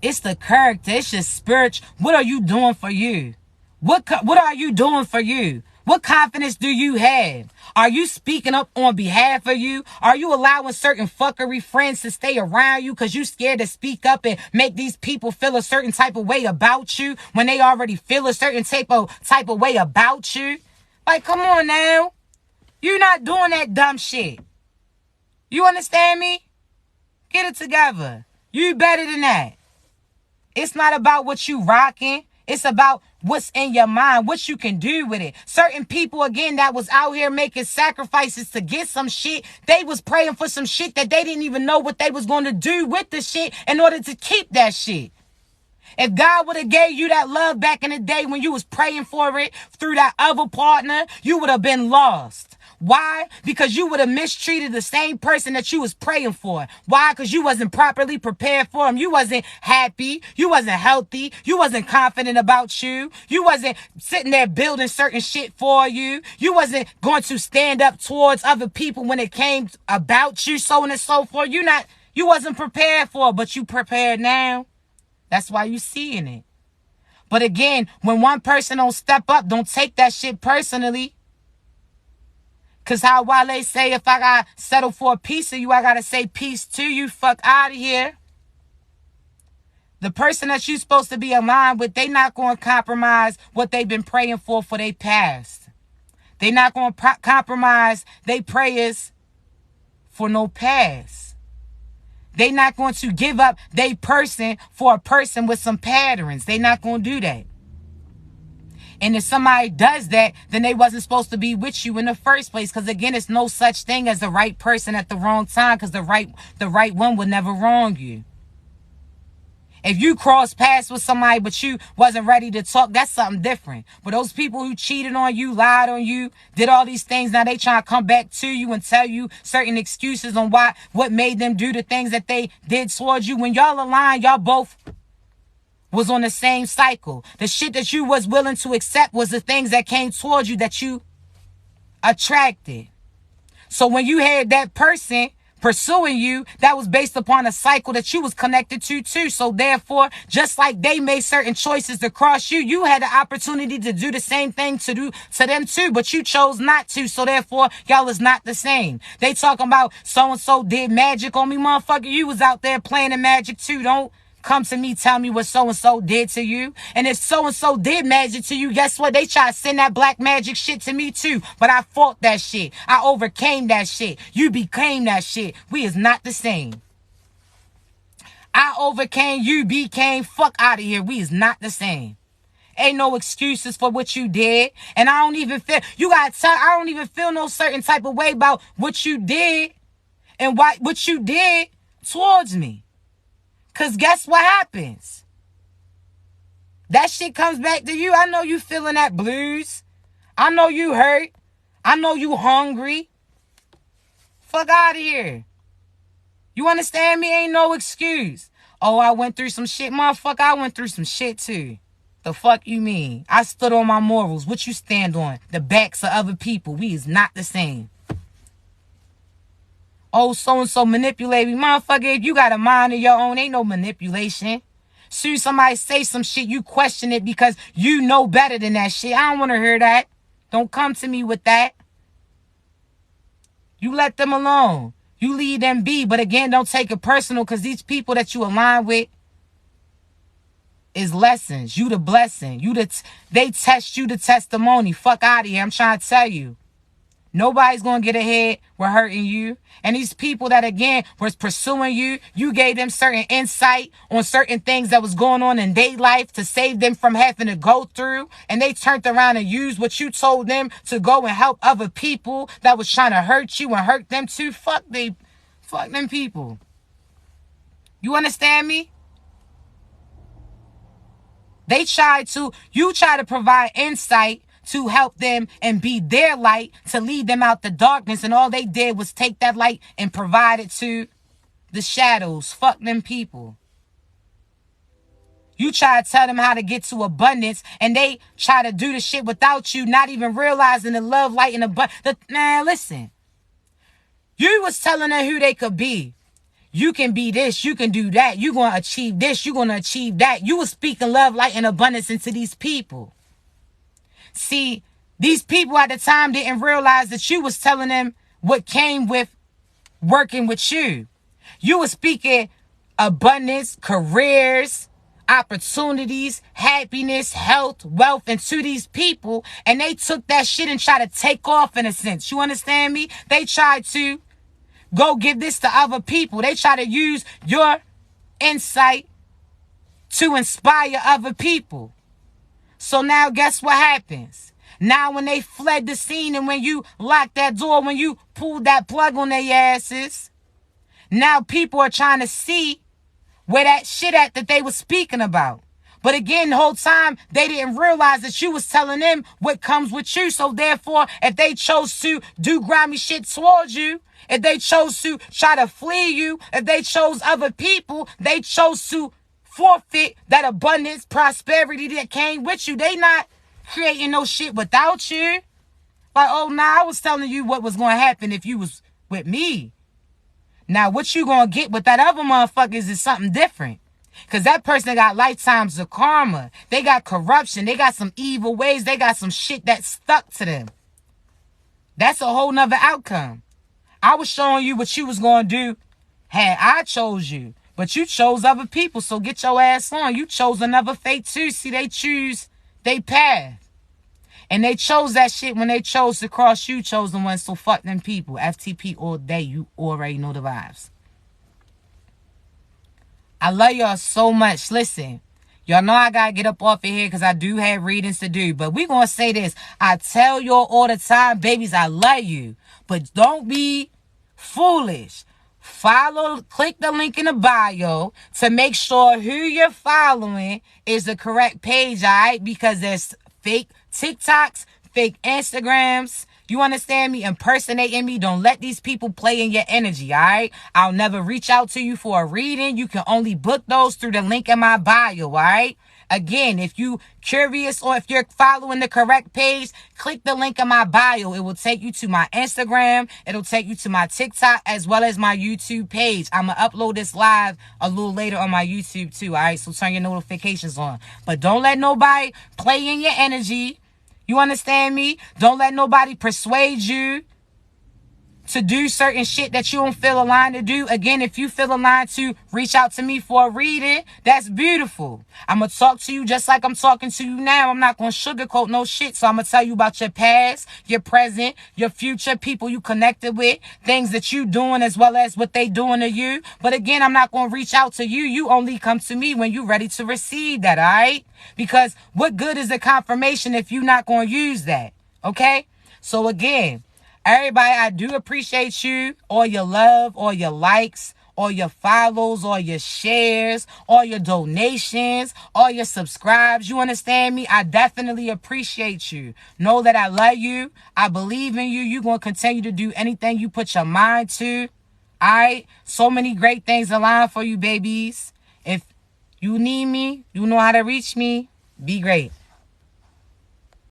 It's the character. It's just spiritual. What are you doing for you? What are you doing for you? What confidence do you have? Are you speaking up on behalf of you? Are you allowing certain fuckery friends to stay around you because you scared to speak up and make these people feel a certain type of way about you when they already feel a certain type of way about you? Like, come on now. You're not doing that dumb shit. You understand me? Get it together. You better than that. It's not about what you rocking. It's about what's in your mind, what you can do with it. Certain people, again, that was out here making sacrifices to get some shit. They was praying for some shit that they didn't even know what they was going to do with the shit in order to keep that shit. If God would have gave you that love back in the day when you was praying for it through that other partner, you would have been lost. Why? Because you would have mistreated the same person that you was praying for. Why? Because you wasn't properly prepared for him. You wasn't happy. You wasn't healthy. You wasn't confident about you. You wasn't sitting there building certain shit for you. You wasn't going to stand up towards other people when it came about you, so on and so forth. You wasn't prepared for it, but you prepared now. That's why you seeing it. But again, when one person don't step up, don't take that shit personally. Because how Wale say, if I got to settle for a piece of you, I got to say peace to you. Fuck out of here. The person that you supposed to be aligned with, they not going to compromise what they've been praying for their past. They not going to compromise their prayers for no past. They not going to give up their person for a person with some patterns. They not going to do that. And if somebody does that, then they wasn't supposed to be with you in the first place. Because again, it's no such thing as the right person at the wrong time. Because the right one would never wrong you. If you cross paths with somebody but you wasn't ready to talk, that's something different. But those people who cheated on you, lied on you, did all these things, now they trying to come back to you and tell you certain excuses on what made them do the things that they did towards you. When y'all aligned, y'all both was on the same cycle. The shit that you was willing to accept was the things that came towards you that you attracted. So when you had that person pursuing you, that was based upon a cycle that you was connected to too. So therefore, just like they made certain choices to cross you, you had the opportunity to do the same thing to them too, but you chose not to. So therefore, y'all is not the same. They talking about so-and-so did magic on me. Motherfucker, you was out there playing the magic too. Don't come to me, tell me what so-and-so did to you. And if so-and-so did magic to you, guess what? They try to send that black magic shit to me too. But I fought that shit. I overcame that shit. You became that shit. We is not the same. I overcame, you became, fuck out of here. We is not the same. Ain't no excuses for what you did. And I don't even feel, I don't even feel no certain type of way about what you did and what you did towards me. Because guess what happens? That shit comes back to you. I know you feeling that blues. I know you hurt. I know you hungry. Fuck out of here. You understand me? Ain't no excuse. Oh, I went through some shit. Motherfucker, I went through some shit too. The fuck you mean? I stood on my morals. What you stand on? The backs of other people. We is not the same. Oh, so-and-so manipulate me. Motherfucker, if you got a mind of your own, ain't no manipulation. Soon as somebody say some shit, you question it because you know better than that shit. I don't want to hear that. Don't come to me with that. You let them alone. You leave them be. But again, don't take it personal because these people that you align with is lessons. You the blessing. They test you the testimony. Fuck out of here. I'm trying to tell you. Nobody's going to get ahead with hurting you. And these people that, again, was pursuing you, you gave them certain insight on certain things that was going on in their life to save them from having to go through. And they turned around and used what you told them to go and help other people that was trying to hurt you and hurt them too. Fuck them people. You understand me? You try to provide insight to help them and be their light to lead them out the darkness. And all they did was take that light and provide it to the shadows. Fuck them people. You try to tell them how to get to abundance and they try to do the shit without you, not even realizing the love, light, and abundance. Man, listen. You was telling them who they could be. You can be this. You can do that. You're going to achieve this. You're going to achieve that. You was speaking love, light, and abundance into these people. See, these people at the time didn't realize that you was telling them what came with working with you. You was speaking abundance, careers, opportunities, happiness, health, wealth into these people. And they took that shit and tried to take off in a sense. You understand me? They tried to go give this to other people. They try to use your insight to inspire other people. So now guess what happens? Now when they fled the scene and when you locked that door, when you pulled that plug on their asses, now people are trying to see where that shit at that they were speaking about. But again, the whole time, they didn't realize that you was telling them what comes with you. So therefore, if they chose to do grimy shit towards you, if they chose to try to flee you, if they chose other people, they chose to forfeit that abundance, prosperity that came with you. They not creating no shit without you. Like, oh, nah, I was telling you what was going to happen if you was with me. Now, what you going to get with that other motherfuckers is something different. Because that person got lifetimes of karma. They got corruption. They got some evil ways. They got some shit that stuck to them. That's a whole nother outcome. I was showing you what you was going to do had I chose you. But you chose other people, so get your ass on. You chose another fate too. See, they choose they path. And they chose that shit when they chose to cross you, chose the ones, so fuck them people. FTP all day, you already know the vibes. I love y'all so much. Listen, y'all know I gotta get up off of here because I do have readings to do. But we gonna say this. I tell y'all all the time, babies, I love you. But don't be foolish. Follow, click the link in the bio to make sure who you're following is the correct page, all right? Because there's fake TikToks, fake Instagrams. You understand me? Impersonating me. Don't let these people play in your energy, all right? I'll never reach out to you for a reading. You can only book those through the link in my bio, all right? Again, if you curious or if you're following the correct page, click the link in my bio. It will take you to my Instagram. It'll take you to my TikTok as well as my YouTube page. I'm going to upload this live a little later on my YouTube too, all right? So turn your notifications on. But don't let nobody play in your energy. You understand me? Don't let nobody persuade you to do certain shit that you don't feel aligned to do. Again, if you feel aligned to reach out to me for a reading, that's beautiful. I'm going to talk to you just like I'm talking to you now. I'm not going to sugarcoat no shit. So I'm going to tell you about your past, your present, your future, people you connected with, things that you doing as well as what they doing to you. But again, I'm not going to reach out to you. You only come to me when you're ready to receive that, all right? Because what good is the confirmation if you're not going to use that, okay? So again, everybody, I do appreciate you, all your love, all your likes, all your follows, all your shares, all your donations, all your subscribes. You understand me? I definitely appreciate you. Know that I love you. I believe in you. You're going to continue to do anything you put your mind to. All right? So many great things align for you, babies. If you need me, you know how to reach me. Be great.